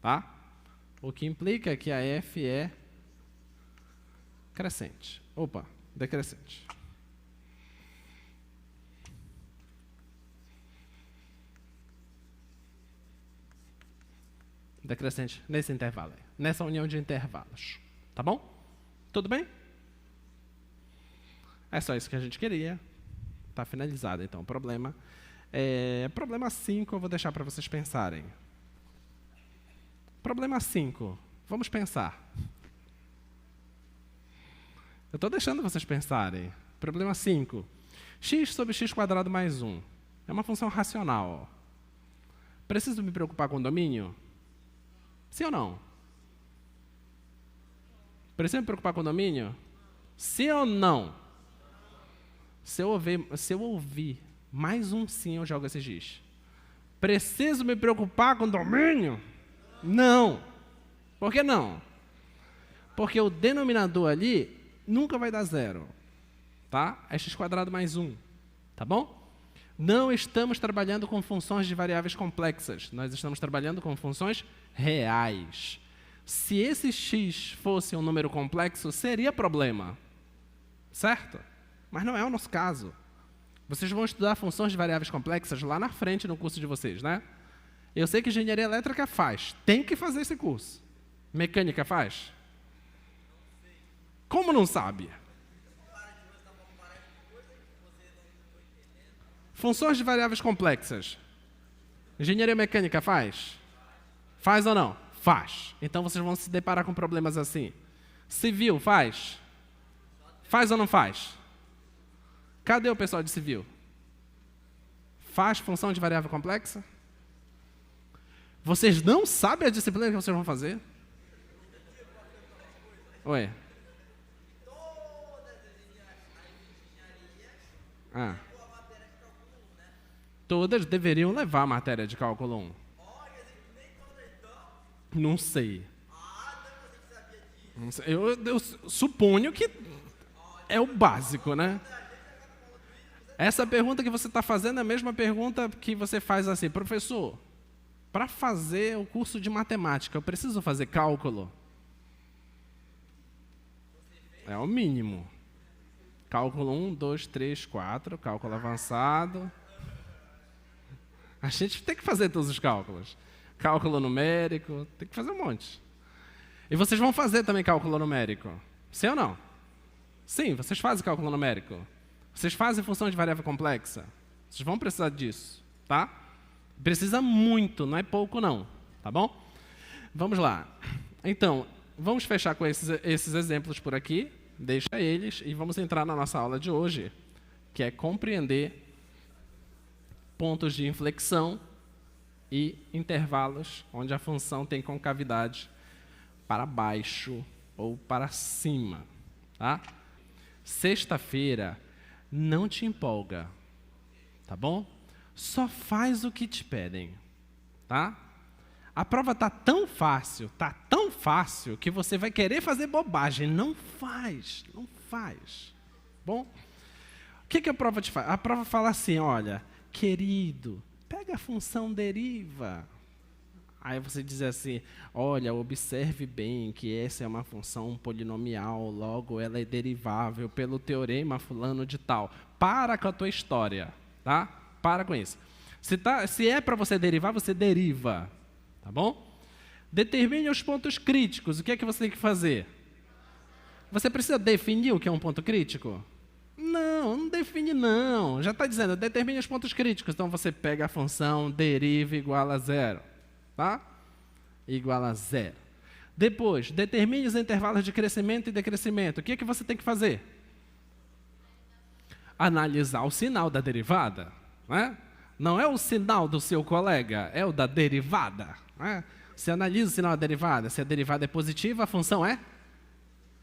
Tá? O que implica que a f é crescente. Opa, decrescente. Decrescente nesse intervalo aí, nessa união de intervalos. Tá bom? Tudo bem? É só isso que a gente queria. Está finalizado, então, o problema. Problema 5 eu vou deixar para vocês pensarem. Problema 5. Vamos pensar. Eu estou deixando vocês pensarem. Problema 5. X sobre x² mais 1. É uma função racional. Preciso me preocupar com o domínio? Sim ou não? Preciso me preocupar com o domínio? Sim ou não? Se eu ouvir mais um sim, eu jogo esse giz. Preciso me preocupar com o domínio? Não. Por que não? Porque o denominador ali nunca vai dar zero. Tá? É x² mais 1. Tá bom? Não estamos trabalhando com funções de variáveis complexas. Nós estamos trabalhando com funções reais. Se esse x fosse um número complexo, seria problema. Certo? Mas não é o nosso caso. Vocês vão estudar funções de variáveis complexas lá na frente no curso de vocês, né? Eu sei que engenharia elétrica faz. Tem que fazer esse curso. Mecânica faz? Como não sabe? Funções de variáveis complexas. Engenharia mecânica faz? Faz ou não? Faz. Então vocês vão se deparar com problemas assim. Civil faz? Faz ou não faz? Cadê o pessoal de civil? Faz função de variável complexa? Vocês não sabem a disciplina que vocês vão fazer? Oi. Todas deveriam levar a matéria de cálculo 1. Não sei. Eu suponho que é o básico, né? Essa pergunta que você está fazendo é a mesma pergunta que você faz assim, professor, para fazer o curso de matemática, eu preciso fazer cálculo? É o mínimo. Cálculo 1, 2, 3, 4, cálculo avançado. A gente tem que fazer todos os cálculos. Cálculo numérico, tem que fazer um monte. E vocês vão fazer também cálculo numérico? Sim ou não? Sim, vocês fazem cálculo numérico. Vocês fazem função de variável complexa. Vocês vão precisar disso, tá? Precisa muito, não é pouco não, tá bom? Vamos lá. Então, vamos fechar com esses exemplos por aqui. Deixa eles e vamos entrar na nossa aula de hoje, que é compreender pontos de inflexão e intervalos onde a função tem concavidade para baixo ou para cima. Tá? Sexta-feira, não te empolga, tá bom? Só faz o que te pedem, tá? A prova está tão fácil, que você vai querer fazer bobagem. Não faz, não faz. Bom? O que a prova te faz? A prova fala assim, olha, querido, pega a função deriva. Aí você diz assim, olha, observe bem que essa é uma função polinomial, logo ela é derivável pelo teorema fulano de tal. Para com a tua história, tá? Para com isso. Se é para você derivar, você deriva. Tá bom? Determine os pontos críticos. O que é que você tem que fazer? Você precisa definir o que é um ponto crítico? Não define não. Já está dizendo, determine os pontos críticos. Então você pega a função deriva igual a zero. Tá? Igual a zero. Depois, determine os intervalos de crescimento e decrescimento. O que é que você tem que fazer? Analisar o sinal da derivada. Né? Não é o sinal do seu colega, é o da derivada. Né? Você analisa o sinal da derivada. Se a derivada é positiva, a função é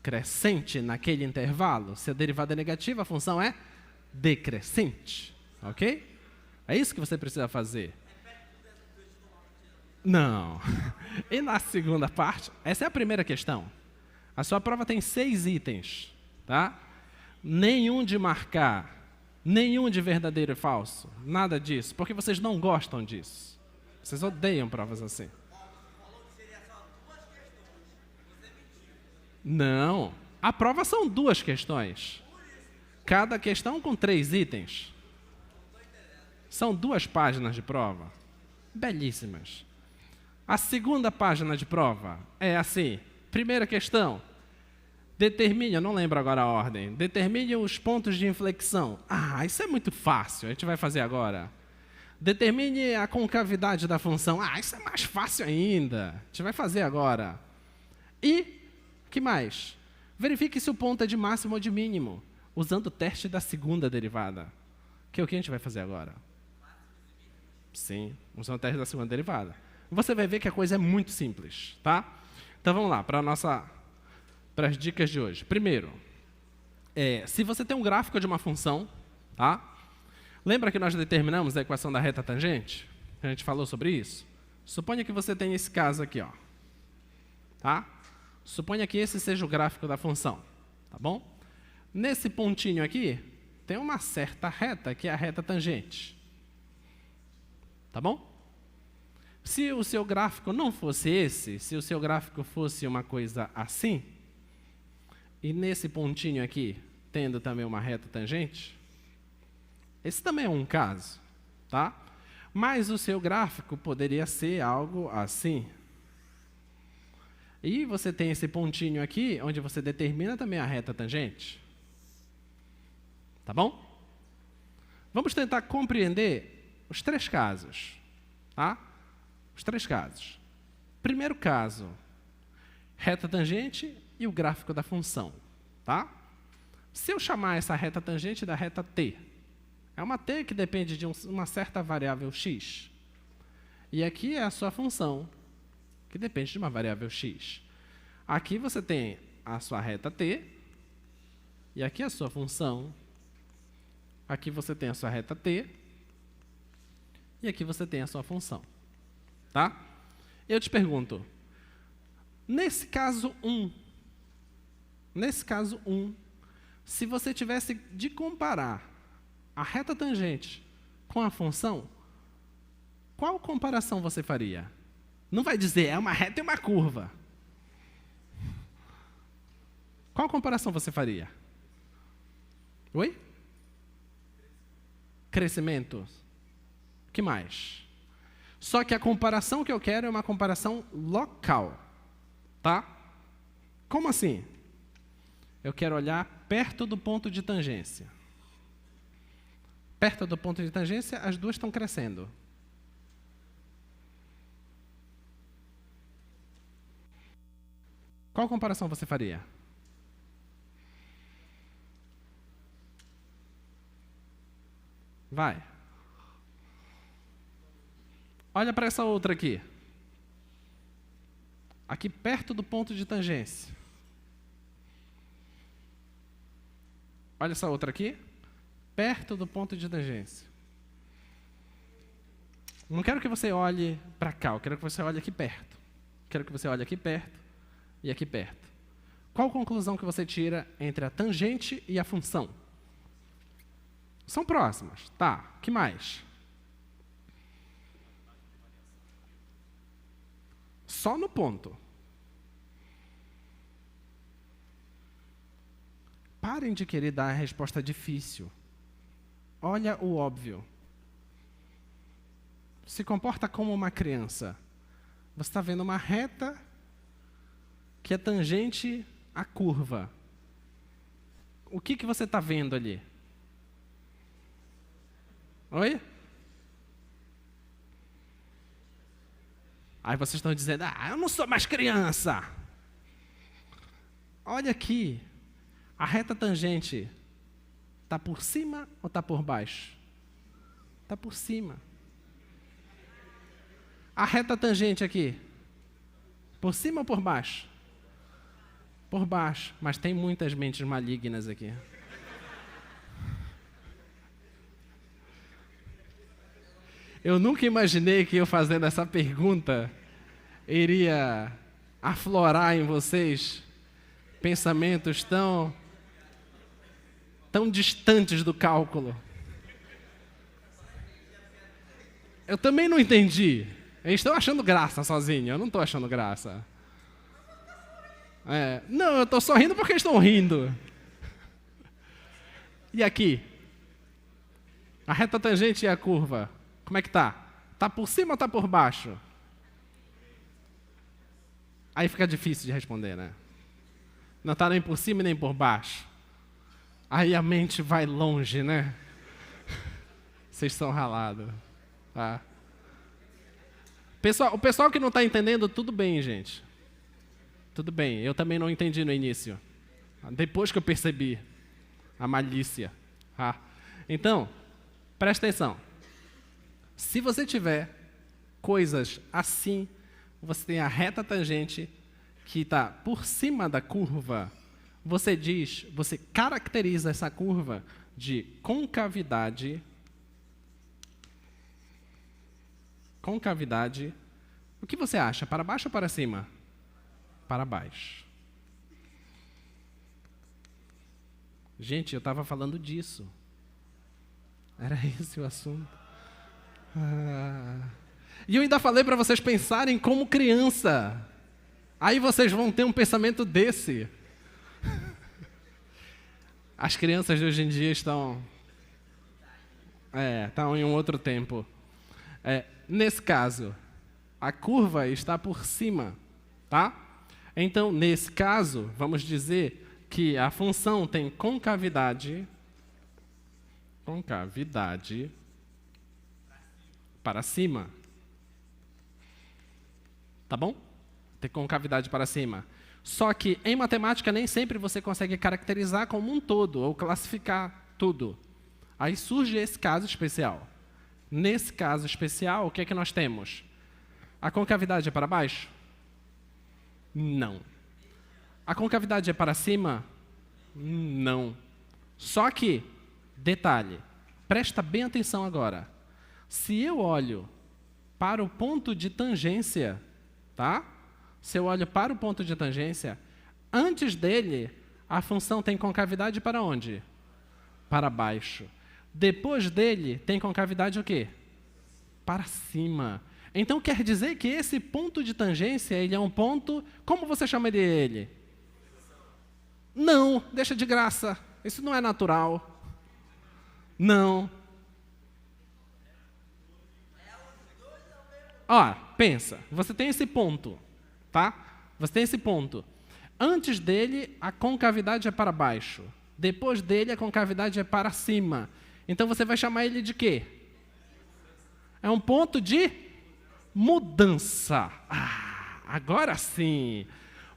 crescente naquele intervalo. Se a derivada é negativa, a função é decrescente. Ok? É isso que você precisa fazer. Não. E na segunda parte, essa é a primeira questão. A sua prova tem 6 itens. Tá? Nenhum de marcar, nenhum de verdadeiro e falso. Nada disso, porque vocês não gostam disso. Vocês odeiam provas assim. Não. A prova são 2 questões. Cada questão com 3 itens. São 2 páginas de prova. Belíssimas. A segunda página de prova é assim. Primeira questão. Determine, eu não lembro agora a ordem. Determine os pontos de inflexão. Ah, isso é muito fácil. A gente vai fazer agora. Determine a concavidade da função. Ah, isso é mais fácil ainda. A gente vai fazer agora. E que mais? Verifique se o ponto é de máximo ou de mínimo, usando o teste da segunda derivada. Que é o que a gente vai fazer agora? Sim, usando o teste da segunda derivada. Você vai ver que a coisa é muito simples, tá? Então vamos lá, para as dicas de hoje. Primeiro, se você tem um gráfico de uma função, tá? Lembra que nós determinamos a equação da reta tangente? A gente falou sobre isso? Suponha que você tenha esse caso aqui, ó. Tá? Suponha que esse seja o gráfico da função, tá bom? Nesse pontinho aqui, tem uma certa reta, que é a reta tangente. Tá bom? Se o seu gráfico não fosse esse, se o seu gráfico fosse uma coisa assim, e nesse pontinho aqui, tendo também uma reta tangente, esse também é um caso, tá? Mas o seu gráfico poderia ser algo assim. E você tem esse pontinho aqui, onde você determina também a reta tangente. Tá bom? Vamos tentar compreender os 3 casos. Tá? Os 3 casos. Primeiro caso, reta tangente e o gráfico da função. Tá? Se eu chamar essa reta tangente da reta t, é uma t que depende de uma certa variável x. E aqui é a sua função, que depende de uma variável x. Aqui você tem a sua reta t, e aqui a sua função. Aqui você tem a sua reta t, e aqui você tem a sua função. Tá? Eu te pergunto, nesse caso 1, se você tivesse de comparar a reta tangente com a função, qual comparação você faria? Não vai dizer, é uma reta e uma curva. Qual comparação você faria? Oi? Crescimento. O que mais? Só que a comparação que eu quero é uma comparação local. Tá? Como assim? Eu quero olhar perto do ponto de tangência. Perto do ponto de tangência, as duas estão crescendo. Qual comparação você faria? Vai. Olha para essa outra aqui. Aqui perto do ponto de tangência. Olha essa outra aqui. Perto do ponto de tangência. Não quero que você olhe para cá, eu quero que você olhe aqui perto. Quero que você olhe aqui perto e aqui perto. Qual conclusão que você tira entre a tangente e a função? São próximas. Tá, o que mais? Só no ponto. Parem de querer dar a resposta difícil. Olha o óbvio. se comporta como uma criança. Você está vendo uma reta que é tangente à curva. O que você está vendo ali? Oi? Aí vocês estão dizendo, eu não sou mais criança. Olha aqui, a reta tangente está por cima ou está por baixo? Está por cima. A reta tangente aqui, por cima ou por baixo? Por baixo, mas tem muitas mentes malignas aqui. Eu nunca imaginei que eu fazendo essa pergunta iria aflorar em vocês pensamentos tão distantes do cálculo. Eu também não entendi. Eles estão achando graça sozinho, eu não estou achando graça. Não, eu estou só rindo porque eles estão rindo. E aqui? A reta tangente e a curva, como é que tá? Tá por cima ou tá por baixo? Aí fica difícil de responder, né? Não tá nem por cima nem por baixo. Aí a mente vai longe, né? Vocês são ralados. Tá? O pessoal que não está entendendo, tudo bem, gente. Tudo bem, eu também não entendi no início. Depois que eu percebi a malícia. Tá? Então, presta atenção. Se você tiver coisas assim, você tem a reta tangente que está por cima da curva, você caracteriza essa curva de concavidade. Concavidade. O que você acha? Para baixo ou para cima? Para baixo. Gente, eu estava falando disso. Era esse o assunto. E eu ainda falei para vocês pensarem como criança. Aí vocês vão ter um pensamento desse. As crianças de hoje em dia estão em um outro tempo. Nesse caso, a curva está por cima, tá? Então, nesse caso, vamos dizer que a função tem concavidade para cima. Tá bom? Tem concavidade para cima. Só que, em matemática, nem sempre você consegue caracterizar como um todo, ou classificar tudo. Aí surge esse caso especial. Nesse caso especial, o que é que nós temos? A concavidade é para baixo? Não. A concavidade é para cima? Não. Só que, detalhe, presta bem atenção agora. Se eu olho para o ponto de tangência, tá? Se eu olho para o ponto de tangência, antes dele, a função tem concavidade para onde? Para baixo. Depois dele, tem concavidade o quê? Para cima. Então, quer dizer que esse ponto de tangência, ele é um ponto... Como você chamaria ele? Não, deixa de graça. Isso não é natural. Não. Pensa. Você tem esse ponto, tá? Você tem esse ponto. Antes dele, a concavidade é para baixo. Depois dele, a concavidade é para cima. Então, você vai chamar ele de quê? É um ponto de mudança. Agora sim.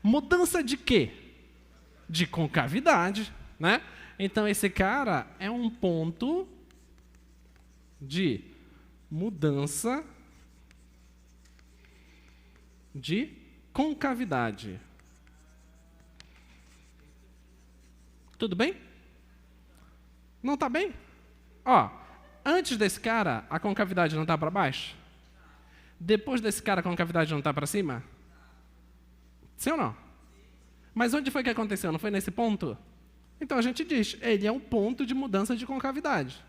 Mudança de quê? De concavidade, né? Então, esse cara é um ponto de mudança de concavidade. Tudo bem? Não está bem? Antes desse cara, a concavidade não está para baixo? Depois desse cara, a concavidade não está para cima? Sim ou não? Mas onde foi que aconteceu? Não foi nesse ponto? Então a gente diz, ele é um ponto de mudança de concavidade.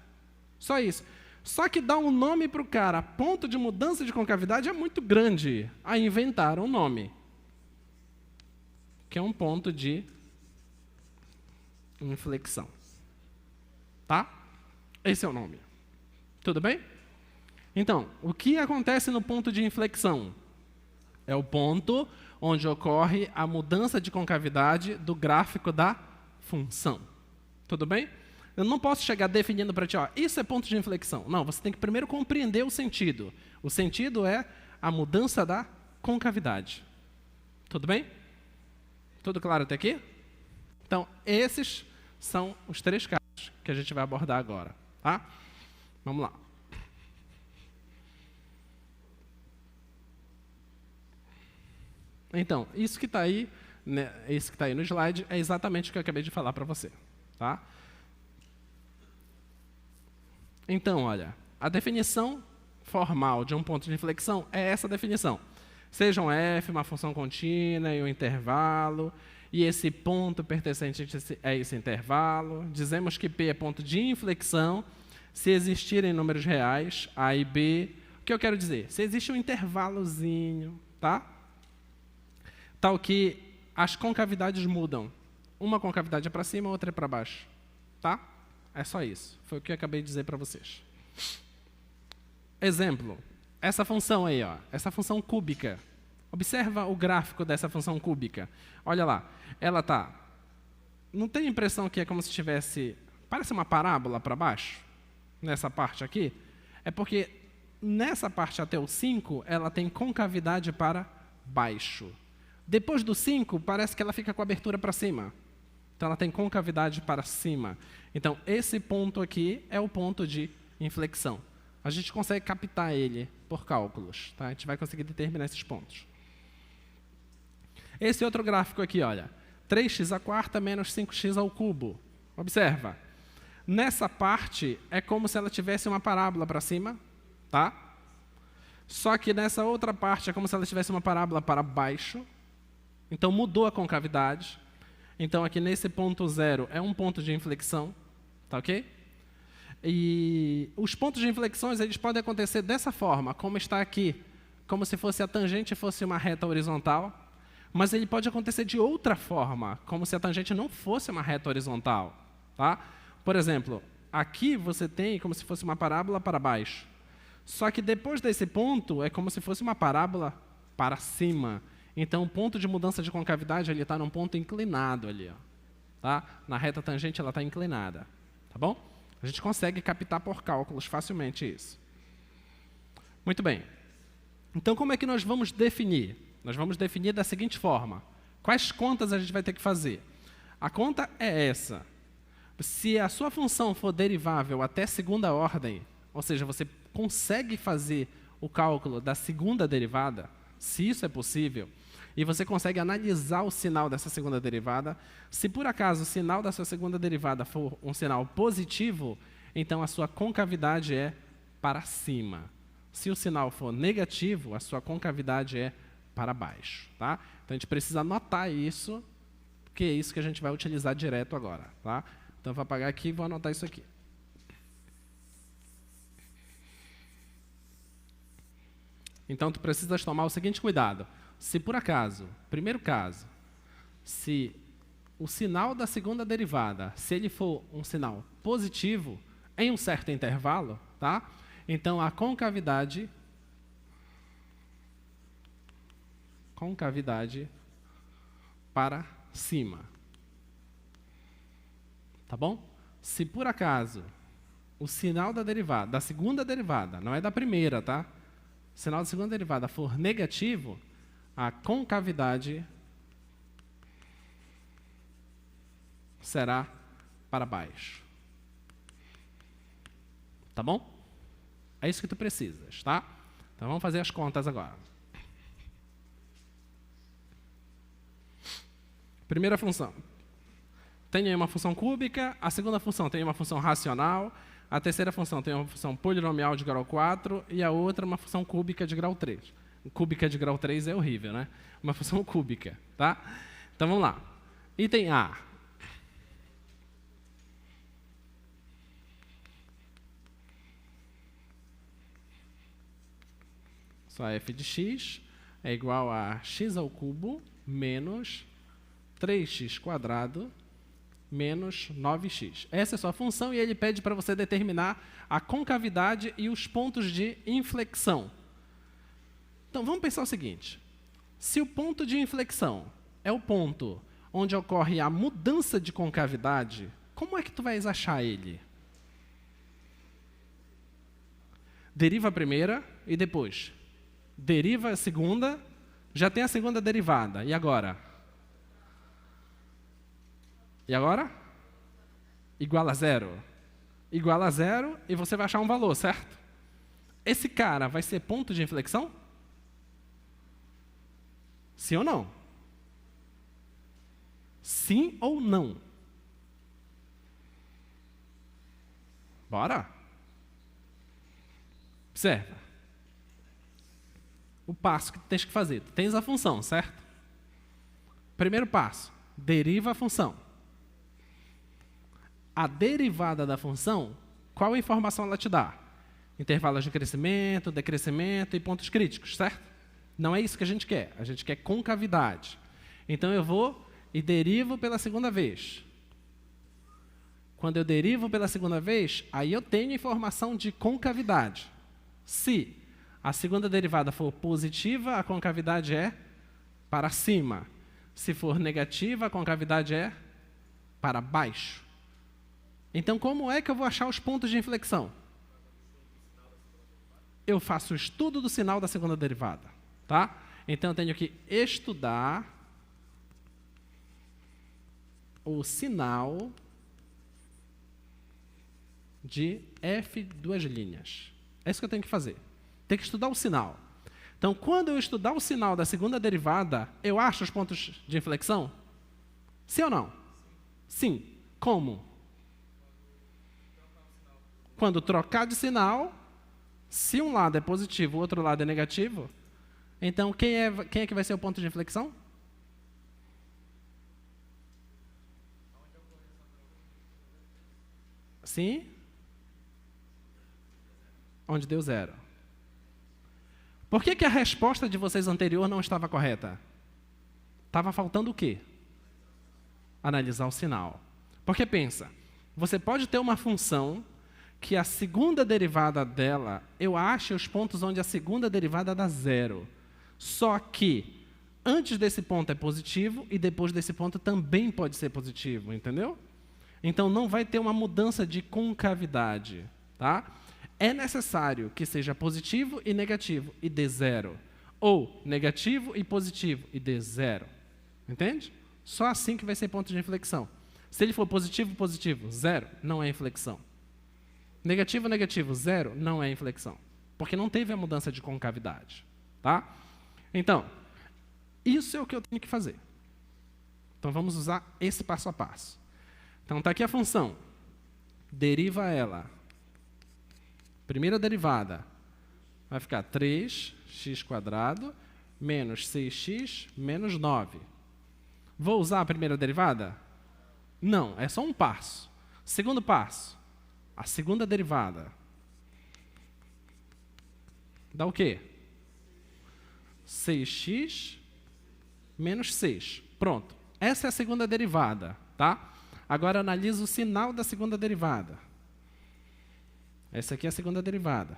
Só isso. Só que dar um nome para o cara, ponto de mudança de concavidade, é muito grande. Aí inventaram um nome, que é um ponto de inflexão. Tá? Esse é o nome. Tudo bem? Então, o que acontece no ponto de inflexão? É o ponto onde ocorre a mudança de concavidade do gráfico da função. Tudo bem? Eu não posso chegar definindo para ti, ó, isso é ponto de inflexão. Não, você tem que primeiro compreender o sentido. O sentido é a mudança da concavidade. Tudo bem? Tudo claro até aqui? Então, esses são os 3 casos que a gente vai abordar agora. Tá? Vamos lá. Então, isso que está aí, né, isso que está aí no slide é exatamente o que eu acabei de falar para você. Tá? Então, olha, a definição formal de um ponto de inflexão é essa definição. Seja um f, uma função contínua e um intervalo, e esse ponto pertencente a esse intervalo. Dizemos que P é ponto de inflexão se existirem números reais, A e B. O que eu quero dizer? Se existe um intervalozinho, tá? Tal que as concavidades mudam. Uma concavidade é para cima, outra é para baixo. Tá? É só isso. Foi o que eu acabei de dizer para vocês. Exemplo. Essa função aí, ó, essa função cúbica. Observa o gráfico dessa função cúbica. Olha lá. Ela está... Não tem a impressão que é como se tivesse... Parece uma parábola para baixo? Nessa parte aqui? É porque nessa parte até o 5, ela tem concavidade para baixo. Depois do 5, parece que ela fica com a abertura para cima. Então, ela tem concavidade para cima. Então, esse ponto aqui é o ponto de inflexão. A gente consegue captar ele por cálculos. Tá? A gente vai conseguir determinar esses pontos. Esse outro gráfico aqui, olha. 3x² menos 5x². Observa. Nessa parte, é como se ela tivesse uma parábola para cima. Tá? Só que nessa outra parte, é como se ela tivesse uma parábola para baixo. Então, mudou a concavidade. Então, aqui nesse ponto 0 é um ponto de inflexão. Tá ok? E os pontos de inflexões eles podem acontecer dessa forma, como está aqui. Como se fosse a tangente fosse uma reta horizontal. Mas ele pode acontecer de outra forma, como se a tangente não fosse uma reta horizontal. Tá? Por exemplo, aqui você tem como se fosse uma parábola para baixo. Só que depois desse ponto é como se fosse uma parábola para cima. Então, o ponto de mudança de concavidade está num ponto inclinado ali. Ó, tá? Na reta tangente, ela está inclinada. Tá bom? A gente consegue captar por cálculos facilmente isso. Muito bem. Então, como é que nós vamos definir? Nós vamos definir da seguinte forma. Quais contas a gente vai ter que fazer? A conta é essa. Se a sua função for derivável até segunda ordem, ou seja, você consegue fazer o cálculo da segunda derivada, se isso é possível, e você consegue analisar o sinal dessa segunda derivada, se por acaso o sinal da sua segunda derivada for um sinal positivo, então a sua concavidade é para cima. Se o sinal for negativo, a sua concavidade é para baixo. Tá? Então a gente precisa anotar isso, porque é isso que a gente vai utilizar direto agora. Tá? Então eu vou apagar aqui e vou anotar isso aqui. Então, tu precisas tomar o seguinte cuidado. Se por acaso, primeiro caso, se o sinal da segunda derivada, se ele for um sinal positivo, em um certo intervalo, tá? Então, a concavidade para cima. Tá bom? Se por acaso o sinal da derivada, da segunda derivada, não é da primeira, tá? O sinal da segunda derivada for negativo, a concavidade será para baixo. Tá bom? É isso que tu precisas, tá? Então vamos fazer as contas agora. Primeira função. Tem aí uma função cúbica, a segunda função tem uma função racional, a terceira função tem uma função polinomial de grau 4 e a outra uma função cúbica de grau 3. Cúbica de grau 3 é horrível, né? Uma função cúbica, tá? Então vamos lá. Item A. Só f de x é igual a x² menos 3x² menos 9x. Essa é a sua função e ele pede para você determinar a concavidade e os pontos de inflexão. Então, vamos pensar o seguinte. Se o ponto de inflexão é o ponto onde ocorre a mudança de concavidade, como é que tu vais achar ele? Deriva a primeira e depois deriva a segunda, já tem a segunda derivada. E agora? E agora? Igual a zero. Igual a zero e você vai achar um valor, certo? Esse cara vai ser ponto de inflexão? Sim ou não? Sim ou não? Bora? Observa. O passo que tu tens que fazer. Tu tens a função, certo? Primeiro passo, deriva a função. A derivada da função, qual informação ela te dá? Intervalos de crescimento, decrescimento e pontos críticos, certo? Não é isso que a gente quer. A gente quer concavidade. Então, eu vou e derivo pela segunda vez. Quando eu derivo pela segunda vez, aí eu tenho informação de concavidade. Se a segunda derivada for positiva, a concavidade é para cima. Se for negativa, a concavidade é para baixo. Então, como é que eu vou achar os pontos de inflexão? Eu faço o estudo do sinal da segunda derivada. Tá? Então, eu tenho que estudar o sinal de F duas linhas. É isso que eu tenho que fazer. Tem que estudar o sinal. Então, quando eu estudar o sinal da segunda derivada, eu acho os pontos de inflexão? Sim ou não? Sim. Como? Quando trocar de sinal, se um lado é positivo, o outro lado é negativo, então quem é que vai ser o ponto de inflexão? Sim? Onde deu zero. Por que a resposta de vocês anterior não estava correta? Estava faltando o quê? Analisar o sinal. Porque pensa, você pode ter uma função que a segunda derivada dela, eu acho os pontos onde a segunda derivada dá zero. Só que antes desse ponto é positivo e depois desse ponto também pode ser positivo, entendeu? Então, não vai ter uma mudança de concavidade, tá? É necessário que seja positivo e negativo e dê zero. Ou negativo e positivo e dê zero. Entende? Só assim que vai ser ponto de inflexão. Se ele for positivo, positivo, zero, não é inflexão. Negativo, negativo, zero, não é inflexão. Porque não teve a mudança de concavidade. Tá? Então, isso é o que eu tenho que fazer. Então, vamos usar esse passo a passo. Então, está aqui a função. Deriva ela. Primeira derivada vai ficar 3x² menos 6x menos 9. Vou usar a primeira derivada? Não, é só um passo. Segundo passo, a segunda derivada. Dá o quê? 6x menos 6. Pronto. Essa é a segunda derivada, tá? Agora analisa o sinal da segunda derivada. Essa aqui é a segunda derivada.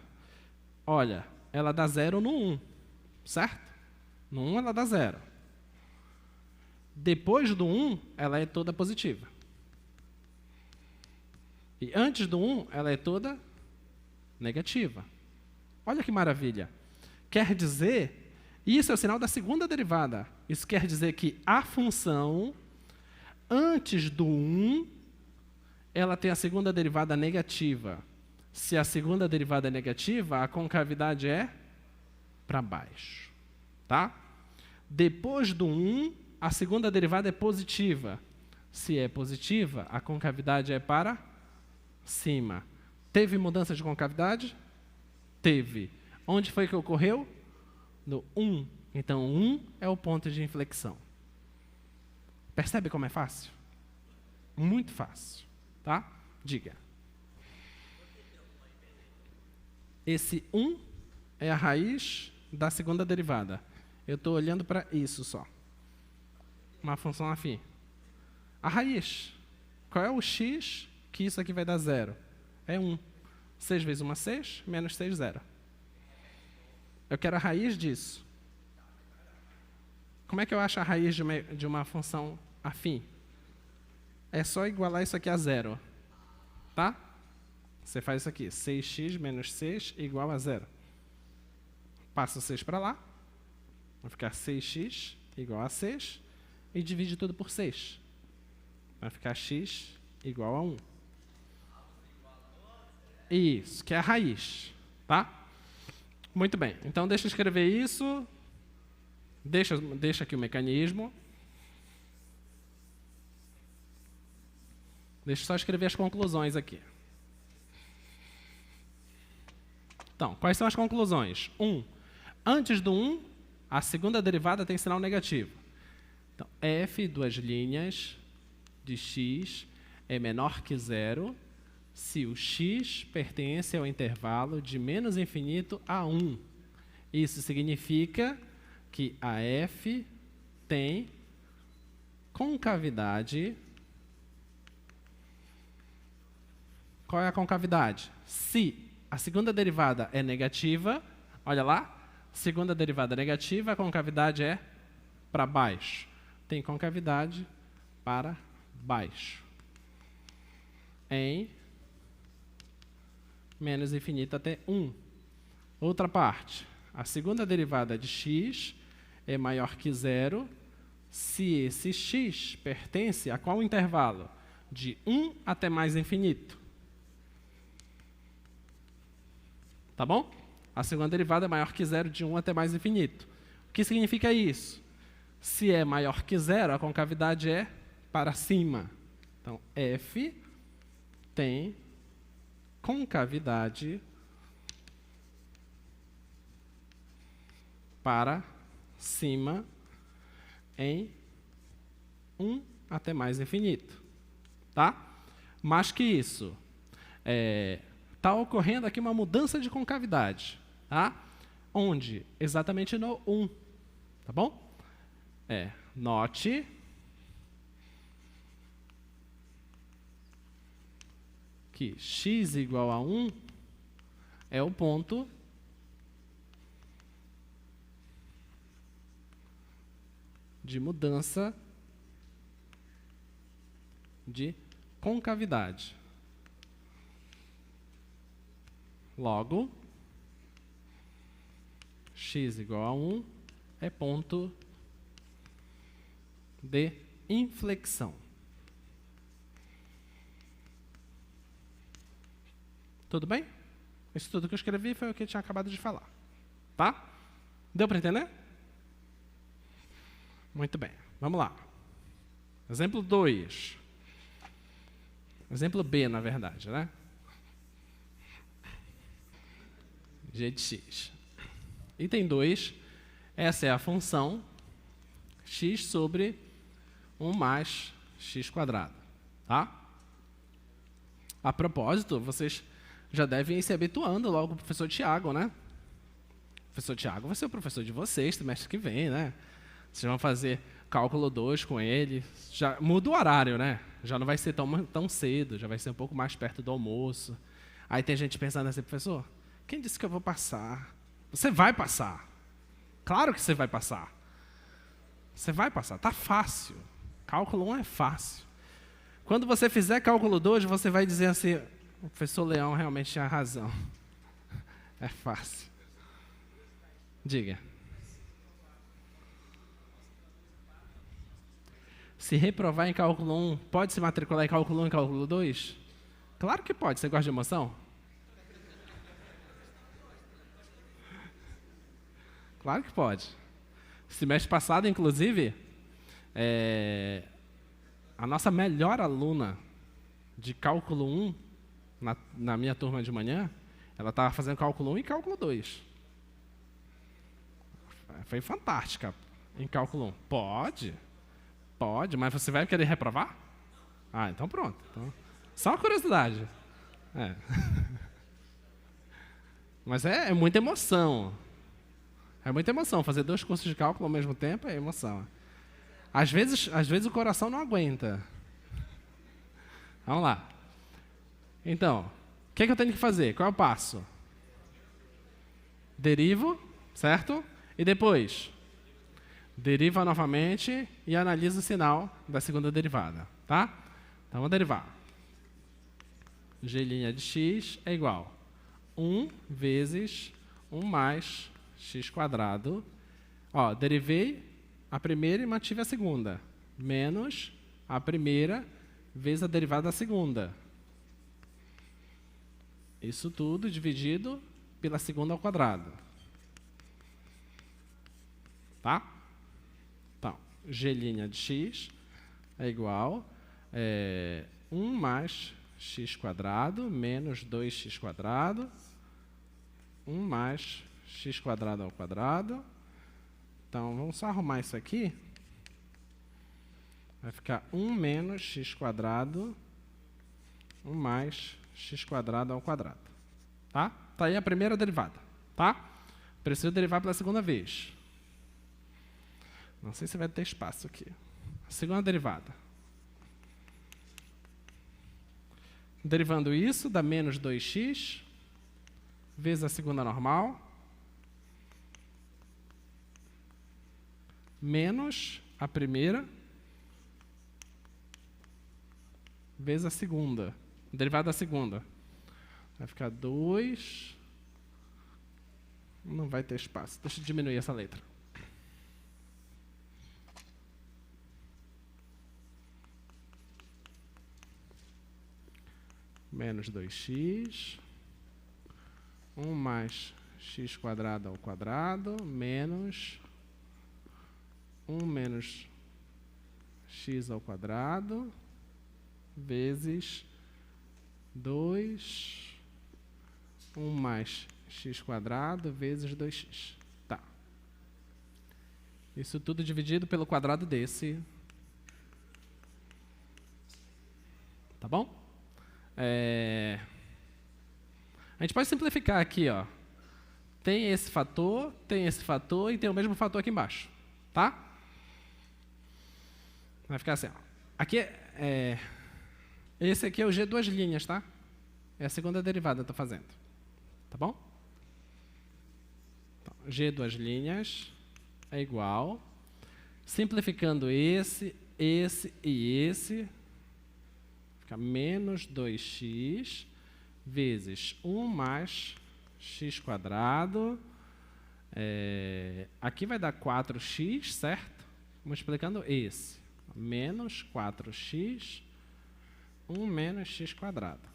Olha, ela dá zero no 1, certo? No 1 ela dá zero. Depois do 1, ela é toda positiva. E antes do 1, ela é toda negativa. Olha que maravilha. Quer dizer, isso é o sinal da segunda derivada. Isso quer dizer que a função, antes do 1, ela tem a segunda derivada negativa. Se a segunda derivada é negativa, a concavidade é para baixo. Tá? Depois do 1, a segunda derivada é positiva. Se é positiva, a concavidade é para cima. Teve mudança de concavidade? Teve. Onde foi que ocorreu? No 1. Então, 1 é o ponto de inflexão. Percebe como é fácil? Muito fácil. Tá? Diga. Esse 1 é a raiz da segunda derivada. Eu estou olhando para isso só. Uma função afim. A raiz. Qual é o x que isso aqui vai dar 0? É 1. 6 vezes 1 é 6, menos 6, 0. Eu quero a raiz disso. Como é que eu acho a raiz de uma função afim? É só igualar isso aqui a 0. Tá? Você faz isso aqui. 6x menos 6 igual a 0. Passa o 6 para lá. Vai ficar 6x igual a 6. E divide tudo por 6. Vai ficar x igual a 1. Isso, que é a raiz. Tá? Muito bem. Então, deixa eu escrever isso. Deixa aqui o mecanismo. Deixa eu só escrever as conclusões aqui. Então, quais são as conclusões? 1. Antes do 1, a segunda derivada tem sinal negativo. Então, f duas linhas de x é menor que 0 se o x pertence ao intervalo de menos infinito a 1. Isso significa que a f tem concavidade. Qual é a concavidade? Se a segunda derivada é negativa, olha lá, segunda derivada negativa, a concavidade é para baixo. Tem concavidade para baixo. Em menos infinito até 1. Outra parte, a segunda derivada de x é maior que 0 se esse x pertence a qual intervalo? De 1 até mais infinito. Tá bom? A segunda derivada é maior que 0 de 1 até mais infinito. O que significa isso? Se é maior que 0, a concavidade é para cima. Então, f tem concavidade para cima em 1 até mais infinito. Tá? Mais que isso, está ocorrendo aqui uma mudança de concavidade. Tá? Onde? Exatamente no 1. Tá bom? Note que x igual a 1 é o ponto de mudança de concavidade. Logo, x igual a 1 é ponto de inflexão. Tudo bem? Isso tudo que eu escrevi foi o que eu tinha acabado de falar. Tá? Deu para entender? Muito bem. Vamos lá. Exemplo 2. Exemplo B, na verdade, né? G de x. Item 2. Essa é a função x sobre 1 mais x quadrado. Tá? A propósito, vocês já devem ir se habituando logo com o professor Tiago, né? O professor Tiago vai ser o professor de vocês, semestre que vem, né? Vocês vão fazer cálculo 2 com ele. Já muda o horário, né? Já não vai ser tão cedo, já vai ser um pouco mais perto do almoço. Aí tem gente pensando assim, professor, quem disse que eu vou passar? Você vai passar. Claro que você vai passar. Você vai passar, tá fácil. Cálculo 1 é fácil. Quando você fizer cálculo 2, você vai dizer assim, o professor Leão realmente tinha razão. É fácil. Diga. Se reprovar em cálculo 1, pode se matricular em cálculo 1 e cálculo 2? Claro que pode. Você gosta de emoção? Claro que pode. Semestre passado, inclusive, a nossa melhor aluna de cálculo 1, na minha turma de manhã, ela estava fazendo cálculo 1 e cálculo 2. Foi fantástica em cálculo 1. Pode, mas você vai querer reprovar? Ah, então pronto. Então, só uma curiosidade. Mas é muita emoção. É muita emoção. Fazer 2 cursos de cálculo ao mesmo tempo é emoção. Às vezes o coração não aguenta. Vamos lá. Então, o que eu tenho que fazer? Qual é o passo? Derivo, certo? E depois? Deriva novamente e analisa o sinal da segunda derivada, tá? Então, vamos derivar. G' de x é igual a 1 vezes 1 mais x quadrado. Ó, derivei a primeira e mantive a segunda. Menos a primeira vezes a derivada da segunda. Isso tudo dividido pela segunda ao quadrado. Tá? Então, G' de x é igual a 1 mais x quadrado menos 2x quadrado. 1 mais x quadrado ao quadrado. Então, vamos só arrumar isso aqui. Vai ficar 1 menos x quadrado, 1 mais x quadrado ao quadrado. Tá? Tá aí a primeira derivada. Tá? Preciso derivar pela segunda vez. Não sei se vai ter espaço aqui. Segunda derivada. Derivando isso, dá menos 2x, vezes a segunda normal, menos a primeira, vezes a segunda. Derivada da segunda. Vai ficar 2. Não vai ter espaço. Deixa eu diminuir essa letra. Menos 2x. 1 mais x quadrado ao quadrado, menos 1 menos x ao quadrado, vezes 2, 1 mais x quadrado, vezes 2x. Tá. Isso tudo dividido pelo quadrado desse. Tá bom? A gente pode simplificar aqui, ó. Tem esse fator e tem o mesmo fator aqui embaixo. Tá? Vai ficar assim, ó. Aqui esse aqui é o G duas linhas, tá? É a segunda derivada que eu estou fazendo. Tá bom? Então, G duas linhas é igual. Simplificando esse e esse, fica menos 2x vezes 1 mais x quadrado. Aqui vai dar 4x, certo? Multiplicando esse. Menos 4x, 1 menos x quadrado.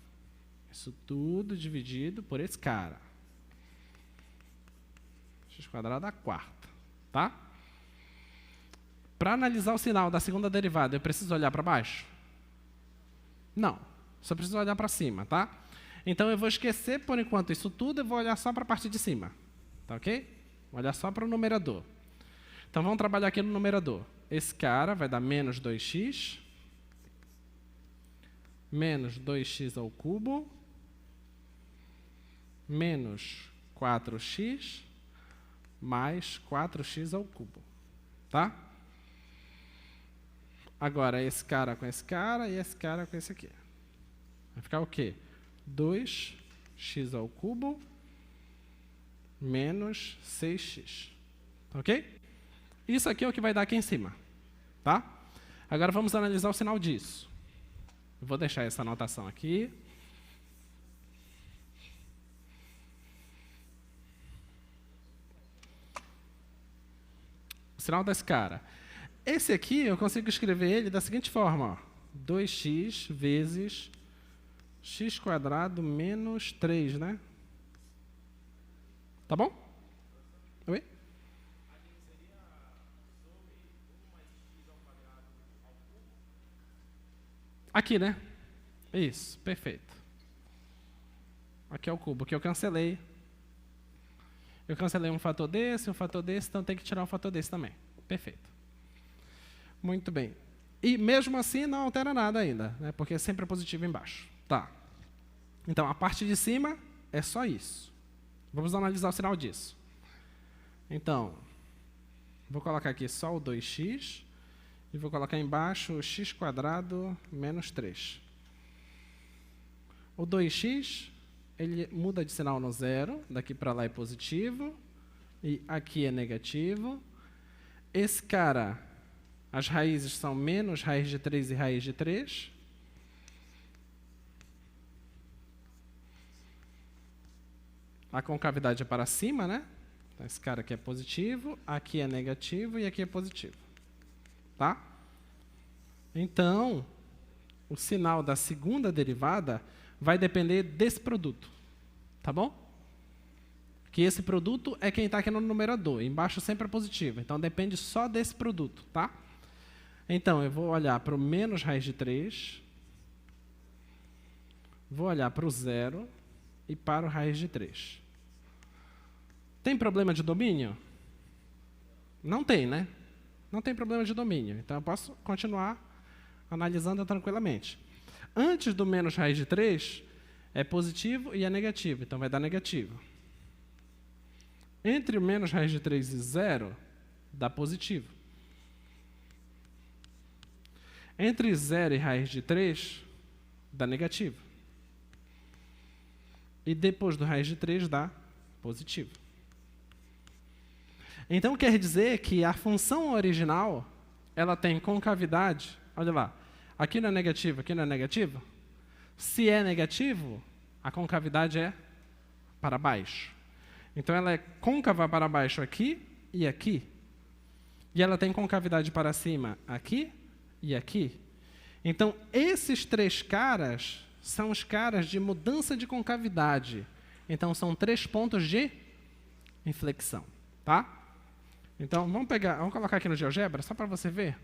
Isso tudo dividido por esse cara. X quadrado à quarta. Tá? Para analisar o sinal da segunda derivada, eu preciso olhar para baixo? Não. Só preciso olhar para cima, tá? Então, eu vou esquecer, por enquanto, isso tudo e vou olhar só para a parte de cima. Tá ok? Vou olhar só para o numerador. Então, vamos trabalhar aqui no numerador. Esse cara vai dar menos 2x, menos 2x ao cubo, menos 4x, mais 4x ao cubo. Tá? Agora, esse cara com esse cara e esse cara com esse aqui. Vai ficar o quê? 2x ao cubo menos 6x. Ok? Isso aqui é o que vai dar aqui em cima. Tá? Agora vamos analisar o sinal disso. Eu vou deixar essa anotação aqui. O sinal desse cara. Esse aqui eu consigo escrever ele da seguinte forma. Ó. 2x vezes x quadrado menos 3, né? Tá bom? Oi? Aqui, né? Isso, perfeito. Aqui é o cubo, que eu cancelei. Eu cancelei um fator desse, então tem que tirar um fator desse também. Perfeito. Muito bem. E mesmo assim não altera nada ainda, né? Porque é sempre positivo embaixo. Tá. Então, a parte de cima é só isso. Vamos analisar o sinal disso. Então, vou colocar aqui só o 2x e vou colocar embaixo o x quadrado menos 3. O 2x, ele muda de sinal no zero, daqui para lá é positivo, e aqui é negativo. Esse cara, as raízes são menos raiz de 3 e raiz de 3. A concavidade é para cima, né? Então, esse cara aqui é positivo, aqui é negativo e aqui é positivo. Tá? Então, o sinal da segunda derivada vai depender desse produto. Tá bom? Que esse produto é quem está aqui no numerador. Embaixo sempre é positivo. Então, depende só desse produto. Tá? Então, eu vou olhar para o menos raiz de 3. Vou olhar para o zero e para o raiz de 3. Tem problema de domínio? Não tem, né? Não tem problema de domínio. Então, eu posso continuar analisando tranquilamente. Antes do menos raiz de 3, é positivo e é negativo. Então, vai dar negativo. Entre o menos raiz de 3 e 0, dá positivo. Entre 0 e raiz de 3, dá negativo. E depois do raiz de 3, dá positivo. Então, quer dizer que a função original, ela tem concavidade, olha lá, aqui não é negativo, aqui não é negativo. Se é negativo, a concavidade é para baixo. Então, ela é côncava para baixo aqui e aqui. E ela tem concavidade para cima aqui e aqui. Então, esses três caras são os caras de mudança de concavidade. Então, são 3 pontos de inflexão. Tá? Então, vamos colocar aqui no GeoGebra, só para você ver.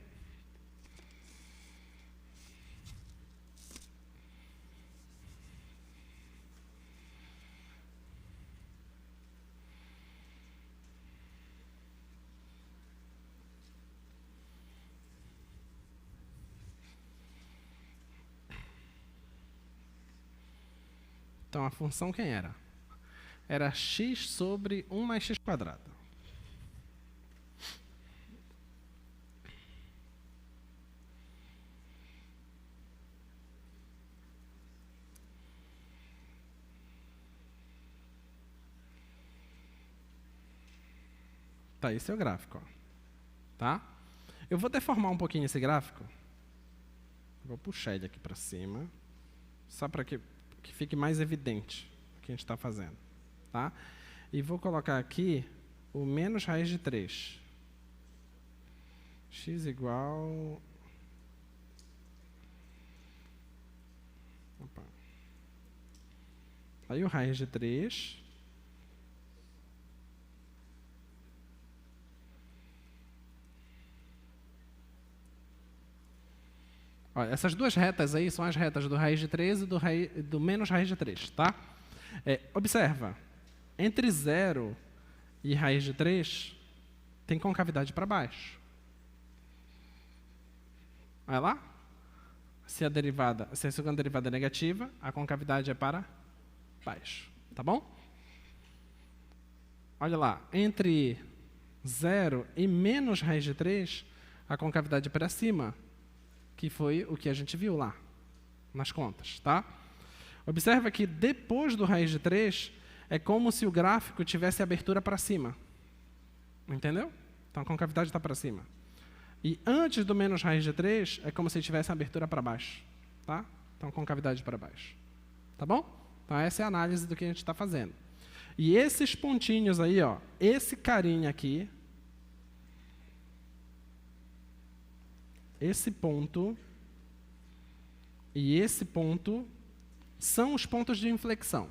Então, a função quem era? Era x sobre 1 mais x quadrado. Tá, esse é o gráfico. Ó. Tá? Eu vou deformar um pouquinho esse gráfico. Vou puxar ele aqui para cima, só para que fique mais evidente o que a gente está fazendo. Tá? E vou colocar aqui o menos raiz de 3. X igual... Opa. Aí o raiz de 3... Olha, essas duas retas aí são as retas do raiz de 3 e do menos raiz de 3, tá? Observa, entre 0 e raiz de 3, tem concavidade para baixo. Olha lá. Se a segunda derivada é negativa, a concavidade é para baixo, tá bom? Olha lá, entre 0 e menos raiz de 3, a concavidade é para cima, que foi o que a gente viu lá, nas contas, tá? Observa que depois do raiz de 3, é como se o gráfico tivesse abertura para cima. Entendeu? Então, a concavidade está para cima. E antes do menos raiz de 3, é como se tivesse abertura para baixo. Tá? Então, concavidade para baixo. Tá bom? Então, essa é a análise do que a gente está fazendo. E esses pontinhos aí, ó, esse carinha aqui, esse ponto e esse ponto são os pontos de inflexão,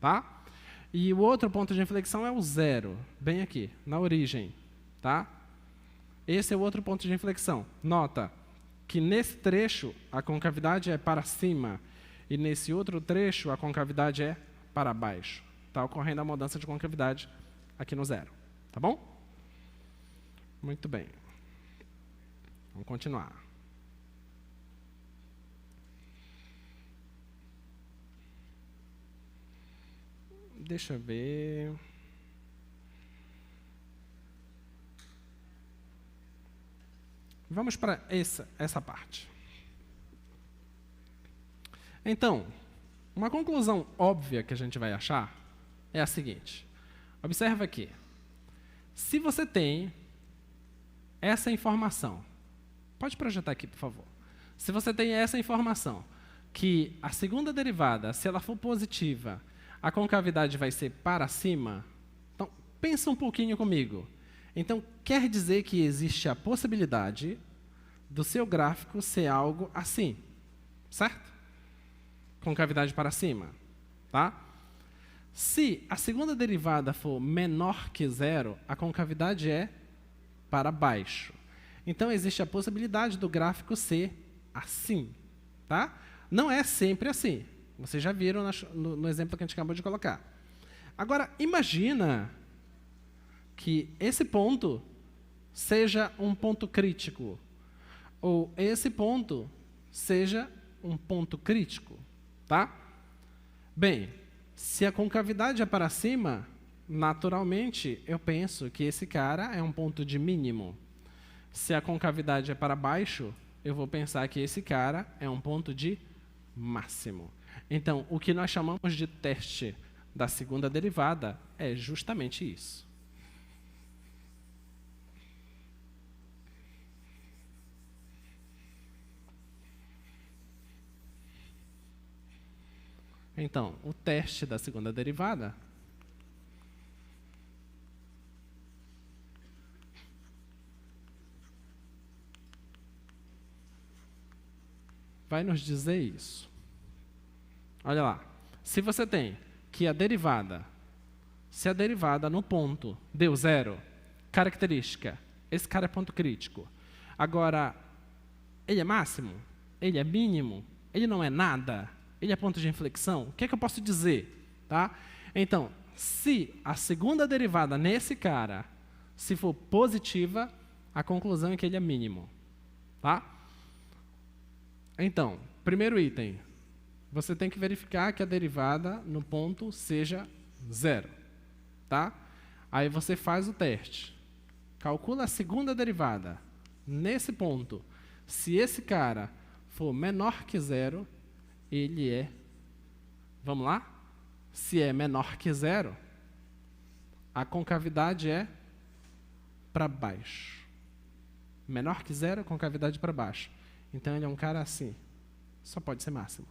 tá? E o outro ponto de inflexão é o 0, bem aqui, na origem, tá? Esse é o outro ponto de inflexão. Nota que nesse trecho a concavidade é para cima e nesse outro trecho a concavidade é para baixo. Está ocorrendo a mudança de concavidade aqui no 0, tá bom? Muito bem. Vamos continuar. Deixa eu ver. Vamos para essa parte. Então, Uma conclusão óbvia que a gente vai achar é a seguinte. Observa aqui. Se você tem essa informação, pode projetar aqui, por favor. Se você tem essa informação, que a segunda derivada, se ela for positiva, a concavidade vai ser para cima, então, pensa um pouquinho comigo. Então, quer dizer que existe a possibilidade do seu gráfico ser algo assim, certo? Concavidade para cima, tá? Se a segunda derivada for menor que zero, a concavidade é para baixo. Então, existe a possibilidade do gráfico ser assim, tá? Não é sempre assim. Vocês já viram no exemplo que a gente acabou de colocar. Agora, imagina que esse ponto seja um ponto crítico, ou esse ponto seja um ponto crítico, tá? Bem, se a concavidade é para cima, naturalmente, eu penso que esse cara é um ponto de mínimo. Se a concavidade é para baixo, eu vou pensar que esse cara é um ponto de máximo. Então, o que nós chamamos de teste da segunda derivada é justamente isso. Então, o teste da segunda derivada vai nos dizer isso. Olha lá. Se você tem que se a derivada no ponto deu zero, característica, esse cara é ponto crítico. Agora, ele é máximo? Ele é mínimo? Ele não é nada? Ele é ponto de inflexão? O que é que eu posso dizer? Tá? Então, se a segunda derivada nesse cara, se for positiva, a conclusão é que ele é mínimo. Tá? Então, primeiro item, você tem que verificar que a derivada no ponto seja zero. Tá? Aí você faz o teste. Calcula a segunda derivada nesse ponto. Se esse cara for menor que zero, ele é, vamos lá? Se é menor que zero, a concavidade é para baixo. Menor que zero, concavidade para baixo. Então, ele é um cara assim. Só pode ser máximo.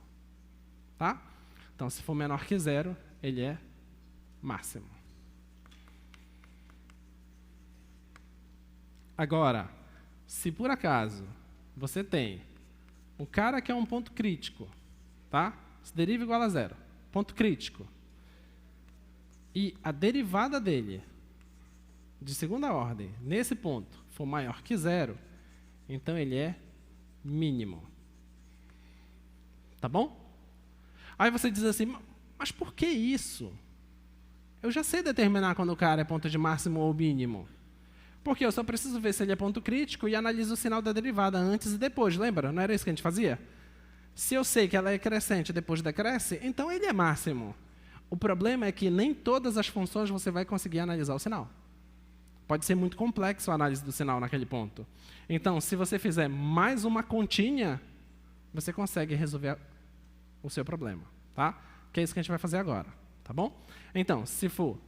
Tá? Então, se for menor que zero, ele é máximo. Agora, se por acaso você tem um cara que é um ponto crítico, tá? Se deriva igual a zero, ponto crítico, e a derivada dele, de segunda ordem, nesse ponto, for maior que zero, então ele é mínimo. Tá bom? Aí você diz assim, mas por que isso? Eu já sei determinar quando o cara é ponto de máximo ou mínimo. Porque eu só preciso ver se ele é ponto crítico e analiso o sinal da derivada antes e depois, lembra? Não era isso que a gente fazia? Se eu sei que ela é crescente e depois decresce, então ele é máximo. O problema é que nem todas as funções você vai conseguir analisar o sinal. Pode ser muito complexo a análise do sinal naquele ponto. Então, se você fizer mais uma continha, você consegue resolver o seu problema. Tá? Que é isso que a gente vai fazer agora. Tá bom? Então, se for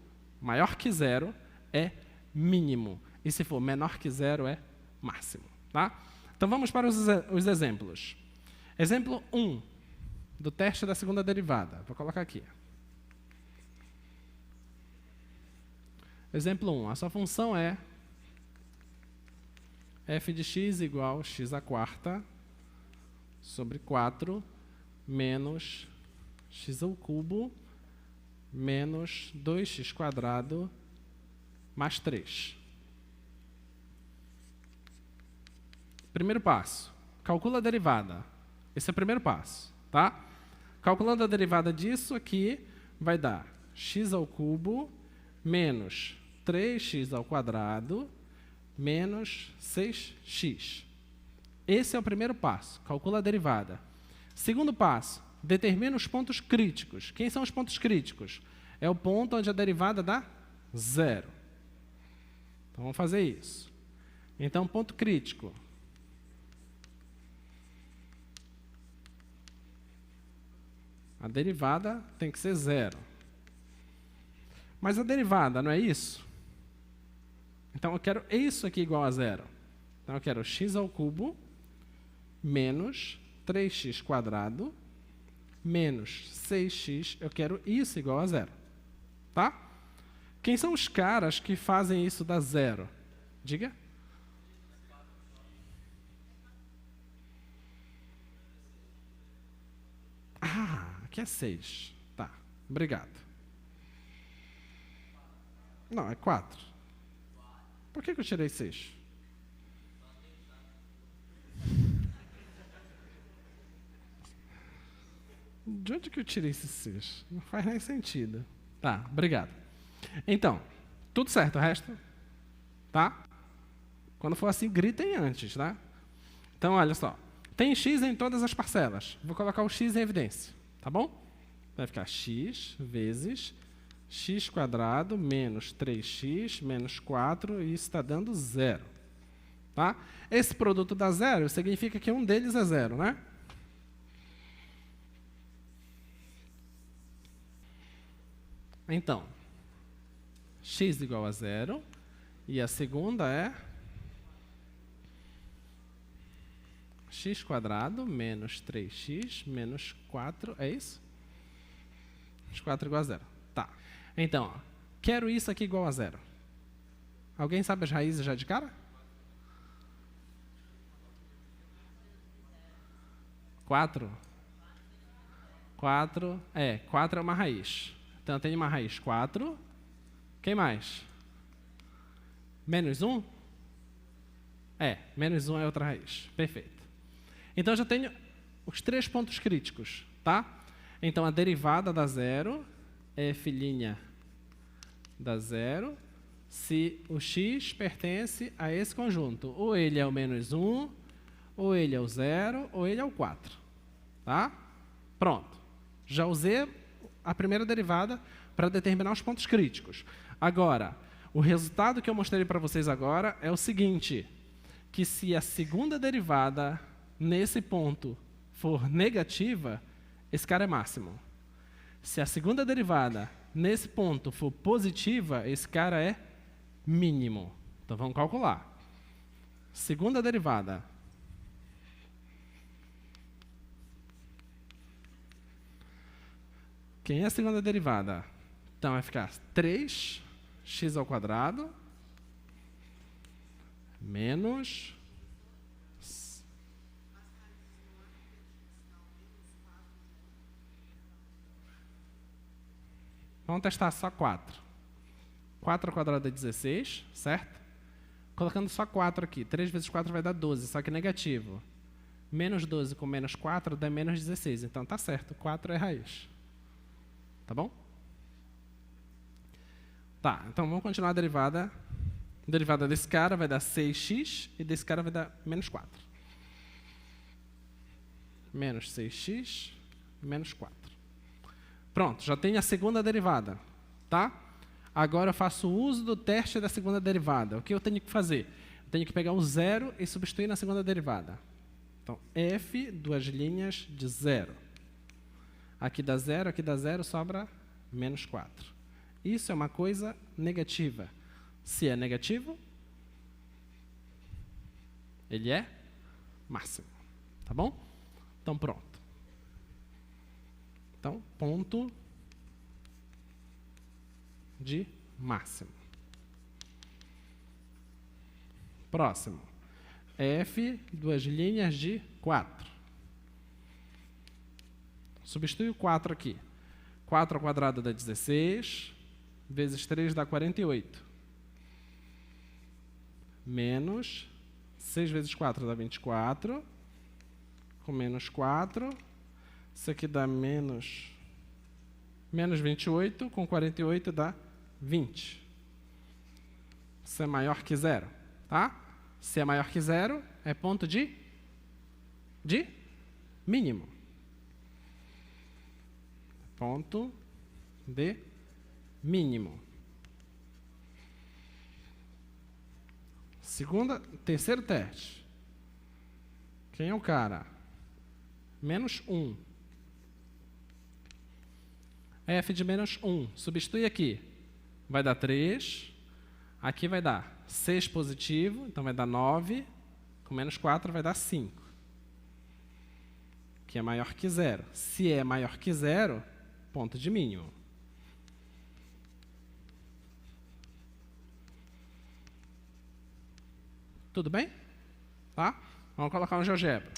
maior que zero, é mínimo. E se for menor que zero, é máximo. Tá? Então, vamos para os exemplos. Exemplo 1 do teste da segunda derivada. Vou colocar aqui. Exemplo 1. A sua função é f de x igual a x à quarta sobre 4 menos x ao cubo menos 2x quadrado mais 3. Primeiro passo. Calcula a derivada. Esse é o primeiro passo. Tá? Calculando a derivada disso aqui, vai dar x ao cubo menos 3x ao quadrado menos 6x. Esse é o primeiro passo. Calcula a derivada. Segundo passo, determina os pontos críticos. Quem são os pontos críticos? É o ponto onde a derivada dá zero. Então, vamos fazer isso. Então, ponto crítico. A derivada tem que ser 0. Mas a derivada não é isso? Então, eu quero isso aqui igual a 0. Então, eu quero x ao cubo menos 3x quadrado menos 6x. Eu quero isso igual a 0. Tá? Quem são os caras que fazem isso dar 0? Diga. Ah, aqui é 6. Tá, obrigado. Não, é 4. Por que eu tirei 6? De onde que eu tirei esse 6? Não faz nem sentido. Tá, obrigado. Então, tudo certo, o resto? Tá? Quando for assim, gritem antes, tá? Então, olha só. Tem x em todas as parcelas. Vou colocar o x em evidência, tá bom? Vai ficar x vezes x quadrado menos 3x menos 4, e isso está dando 0. Tá? Esse produto dá 0, significa que um deles é 0, né? Então, x igual a 0, e a segunda é x quadrado menos 3x menos 4, é isso? x4 igual a 0. Tá. Então, ó, quero isso aqui igual a 0. Alguém sabe as raízes já de cara? 4? 4 é uma raiz. Então, eu tenho uma raiz 4. Quem mais? Menos 1? Menos 1 é outra raiz. Perfeito. Então, eu já tenho os 3 pontos críticos, tá? Então, a derivada dá 0, f' dá 0, se o x pertence a esse conjunto. Ou ele é o menos 1, ou ele é o 0, ou ele é o 4. Tá? Pronto. Já usei a primeira derivada para determinar os pontos críticos. Agora, o resultado que eu mostrei para vocês agora é o seguinte, que se a segunda derivada nesse ponto for negativa, esse cara é máximo. Se a segunda derivada nesse ponto for positiva, esse cara é mínimo. Então, vamos calcular. Segunda derivada. Quem é a segunda derivada? Então, vai ficar 3x ao quadrado menos... Vamos testar só 4. 4 ao quadrado é 16, certo? Colocando só 4 aqui. 3 vezes 4 vai dar 12, só que negativo. Menos 12 com menos 4 dá menos 16. Então, tá certo, 4 é raiz. Tá bom? Tá, então vamos continuar a derivada. A derivada desse cara vai dar 6x e desse cara vai dar menos 4. Menos 6x, menos 4. Pronto, já tenho a segunda derivada, tá? Agora eu faço uso do teste da segunda derivada. O que eu tenho que fazer? Eu tenho que pegar o 0 e substituir na segunda derivada. Então, f, duas linhas de 0. Aqui dá 0, sobra menos 4. Isso é uma coisa negativa. Se é negativo, ele é máximo. Tá bom? Então, pronto. Então, ponto de máximo. Próximo. F, duas linhas de 4. Substitui o 4 aqui. 4 ao quadrado dá 16, vezes 3 dá 48. Menos 6 vezes 4 dá 24, com menos 4. Isso aqui dá menos 28, com 48 dá 20. Isso é maior que 0, tá? Se é maior que 0, é ponto de mínimo. Ponto de mínimo. Terceiro teste. Quem é o cara? Menos 1. f de menos 1. Substitui aqui. Vai dar 3. Aqui vai dar 6 positivo, então vai dar 9. Com menos 4 vai dar 5. Que é maior que 0. Se é maior que 0, ponto de mínimo. Tudo bem? Tá? Vamos colocar um GeoGebra.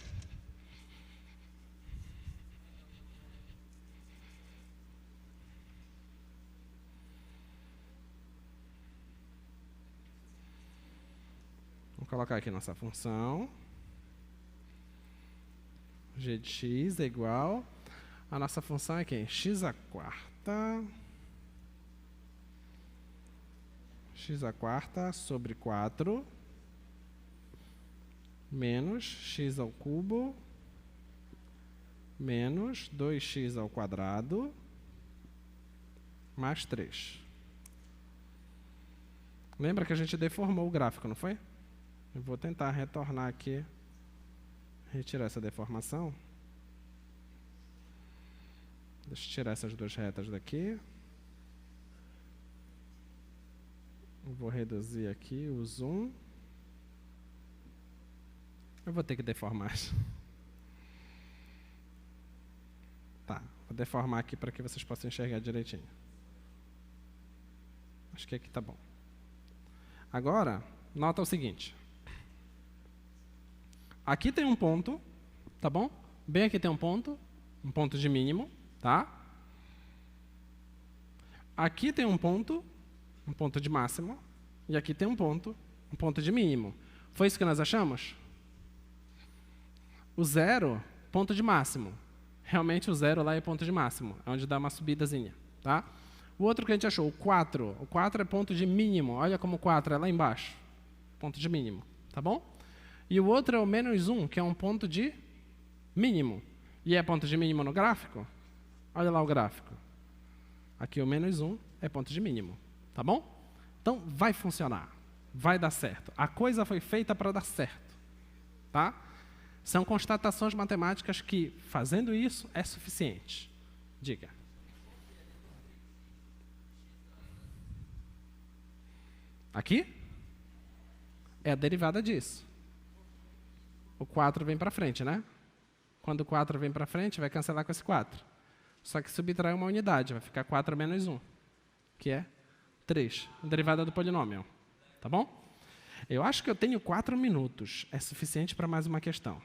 Vamos colocar aqui nossa função. G de x é igual. A nossa função é quem? X à quarta. X à quarta sobre 4. Menos x ao cubo. Menos 2x ao quadrado. Mais 3. Lembra que a gente deformou o gráfico, não foi? Eu vou tentar retornar aqui. Retirar essa deformação. Deixa eu tirar essas duas retas daqui. Eu vou reduzir aqui o zoom. Eu vou ter que deformar isso. Tá, vou deformar aqui para que vocês possam enxergar direitinho. Acho que aqui tá bom. Agora, nota o seguinte. Aqui tem um ponto, tá bom? Bem aqui tem um ponto de mínimo, tá? Aqui tem um ponto de máximo, e aqui tem um ponto de mínimo. Foi isso que nós achamos? O 0, ponto de máximo. Realmente o 0 lá é ponto de máximo, é onde dá uma subidazinha, tá? O outro que a gente achou, o 4. O 4 é ponto de mínimo. Olha como o 4 é lá embaixo. Ponto de mínimo, tá bom? E o outro é o menos 1, que é um ponto de mínimo. E é ponto de mínimo no gráfico? Olha lá o gráfico. Aqui o menos 1 é ponto de mínimo, tá bom? Então, vai funcionar. Vai dar certo. A coisa foi feita para dar certo, tá? São constatações matemáticas que, fazendo isso, é suficiente. Diga. Aqui? É a derivada disso. O 4 vem para frente, né? Quando o 4 vem para frente, vai cancelar com esse 4. Só que subtrai uma unidade, vai ficar 4 menos 1, que é 3. A derivada do polinômio. Tá bom? Eu acho que eu tenho 4 minutos. É suficiente para mais uma questão.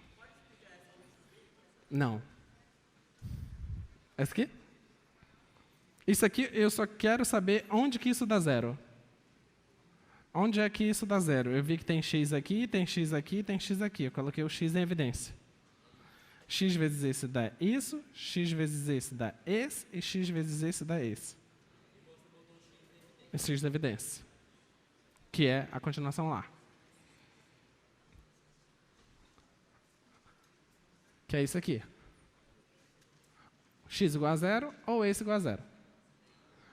Não. Essa aqui? Isso aqui, eu só quero saber onde que isso dá zero. Onde é que isso dá zero? Eu vi que tem x aqui, tem x aqui, tem x aqui. Eu coloquei o x em evidência. X vezes esse dá isso, x vezes esse dá esse, e x vezes esse dá esse. E x da evidência. Que é a continuação lá. Que é isso aqui. X igual a zero ou esse igual a zero.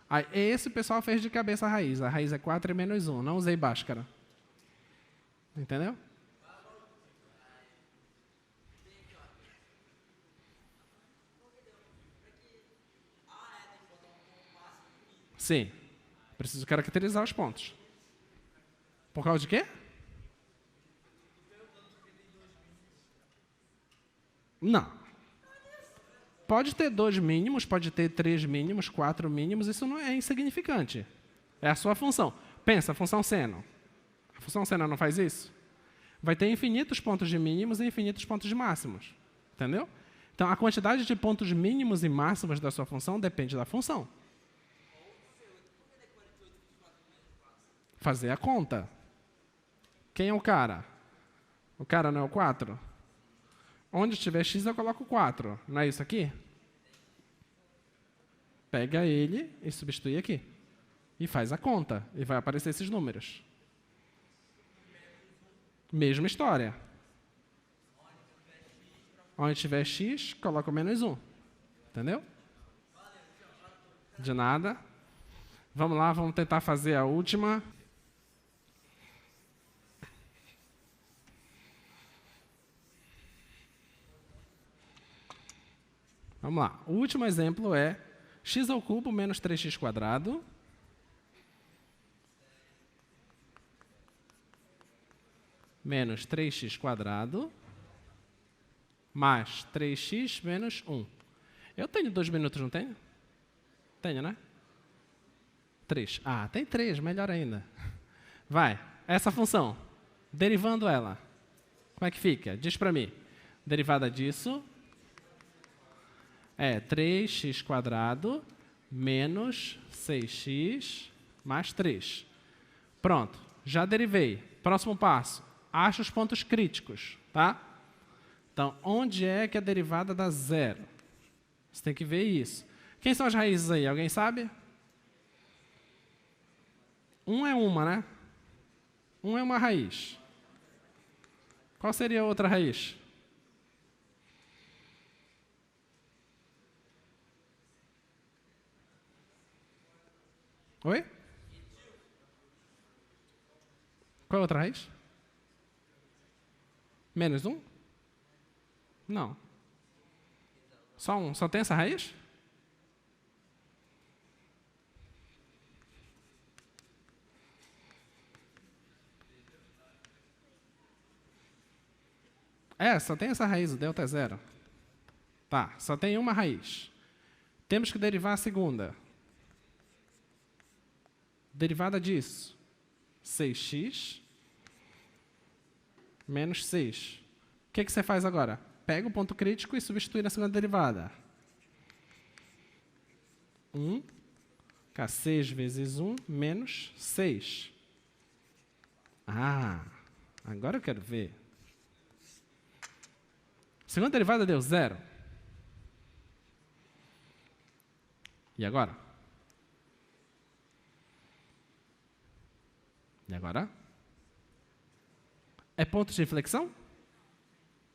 Aí, esse o pessoal fez de cabeça a raiz. A raiz é 4 e menos 1. Não usei Bhaskara. Entendeu? Sim. Preciso caracterizar os pontos. Por causa de quê? Não. Pode ter 2 mínimos, pode ter 3 mínimos, 4 mínimos, isso não é insignificante. É a sua função. Pensa, a função seno. A função seno não faz isso? Vai ter infinitos pontos de mínimos e infinitos pontos de máximos. Entendeu? Então, a quantidade de pontos mínimos e máximos da sua função depende da função. Fazer a conta. Quem é o cara? O cara não é o 4? Onde tiver x, eu coloco 4. Não é isso aqui? Pega ele e substitui aqui. E faz a conta. E vai aparecer esses números. Mesma história. Onde tiver x, coloca o menos 1. Entendeu? De nada. Vamos lá, vamos tentar fazer a última. Vamos lá. O último exemplo é x ao cubo menos 3x quadrado menos 3x quadrado mais 3x menos 1. Eu tenho 2 minutos, não tenho? Tenho, né? 3. Ah, tem 3, melhor ainda. Vai, essa função, derivando ela, como é que fica? Diz para mim. Derivada disso é 3x quadrado menos 6x mais 3. Pronto, já derivei. Próximo passo, acha os pontos críticos, tá? Então, onde é que a derivada dá zero? Você tem que ver isso. Quem são as raízes aí? Alguém sabe? 1 é uma, né? 1 é uma raiz. Qual seria a outra raiz? Oi? Qual é a outra raiz? Menos 1? Não. Só 1. Só tem essa raiz? Só tem essa raiz, o delta é 0. Tá, só tem uma raiz. Temos que derivar a segunda. Derivada disso, 6x menos 6. O que você faz agora? Pega o ponto crítico e substitui na segunda derivada. 1, 6 vezes 1 menos 6. Ah, agora eu quero ver. Segunda derivada deu 0. E agora? E agora? É ponto de inflexão?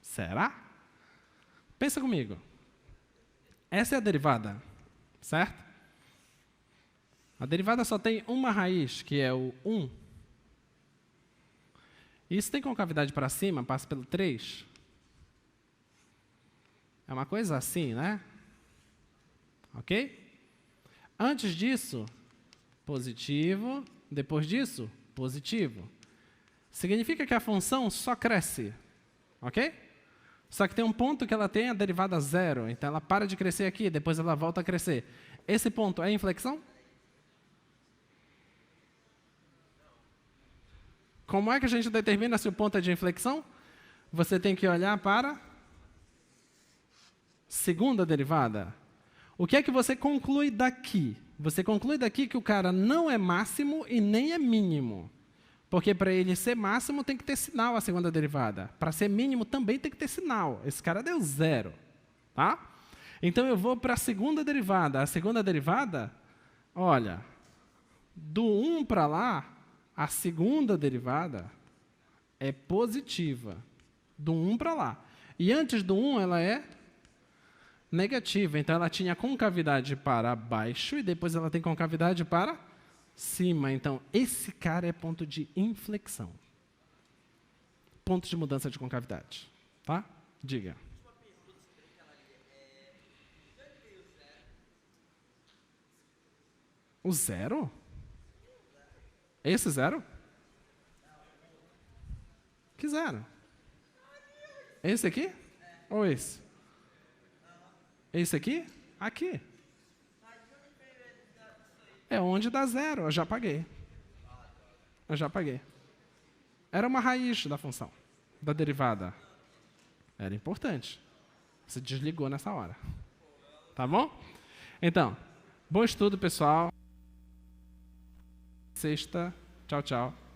Será? Pensa comigo. Essa é a derivada, certo? A derivada só tem uma raiz, que é o 1. Isso tem concavidade para cima, passa pelo 3. É uma coisa assim, né? Ok? Antes disso, positivo. Depois disso, positivo. Significa que a função só cresce. Ok? Só que tem um ponto que ela tem a derivada zero. Então, ela para de crescer aqui, depois ela volta a crescer. Esse ponto é inflexão? Como é que a gente determina se o ponto é de inflexão? Você tem que olhar para segunda derivada. O que é que você conclui daqui? Você conclui daqui que o cara não é máximo e nem é mínimo. Porque para ele ser máximo tem que ter sinal a segunda derivada. Para ser mínimo também tem que ter sinal. Esse cara deu 0. Tá? Então eu vou para a segunda derivada. A segunda derivada, olha, do 1 para lá, a segunda derivada é positiva. Do 1 para lá. E antes do 1 ela é negativa. Então ela tinha concavidade para baixo e depois ela tem concavidade para cima. Então esse cara é ponto de inflexão. Ponto de mudança de concavidade. Tá? Diga. O 0? Esse 0? Que 0? Esse aqui? Ou esse? Esse aqui? Aqui. É onde dá 0. Eu já paguei. Eu já paguei. Era uma raiz da função, da derivada. Era importante. Você desligou nessa hora. Tá bom? Então, bom estudo, pessoal. Sexta. Tchau, tchau.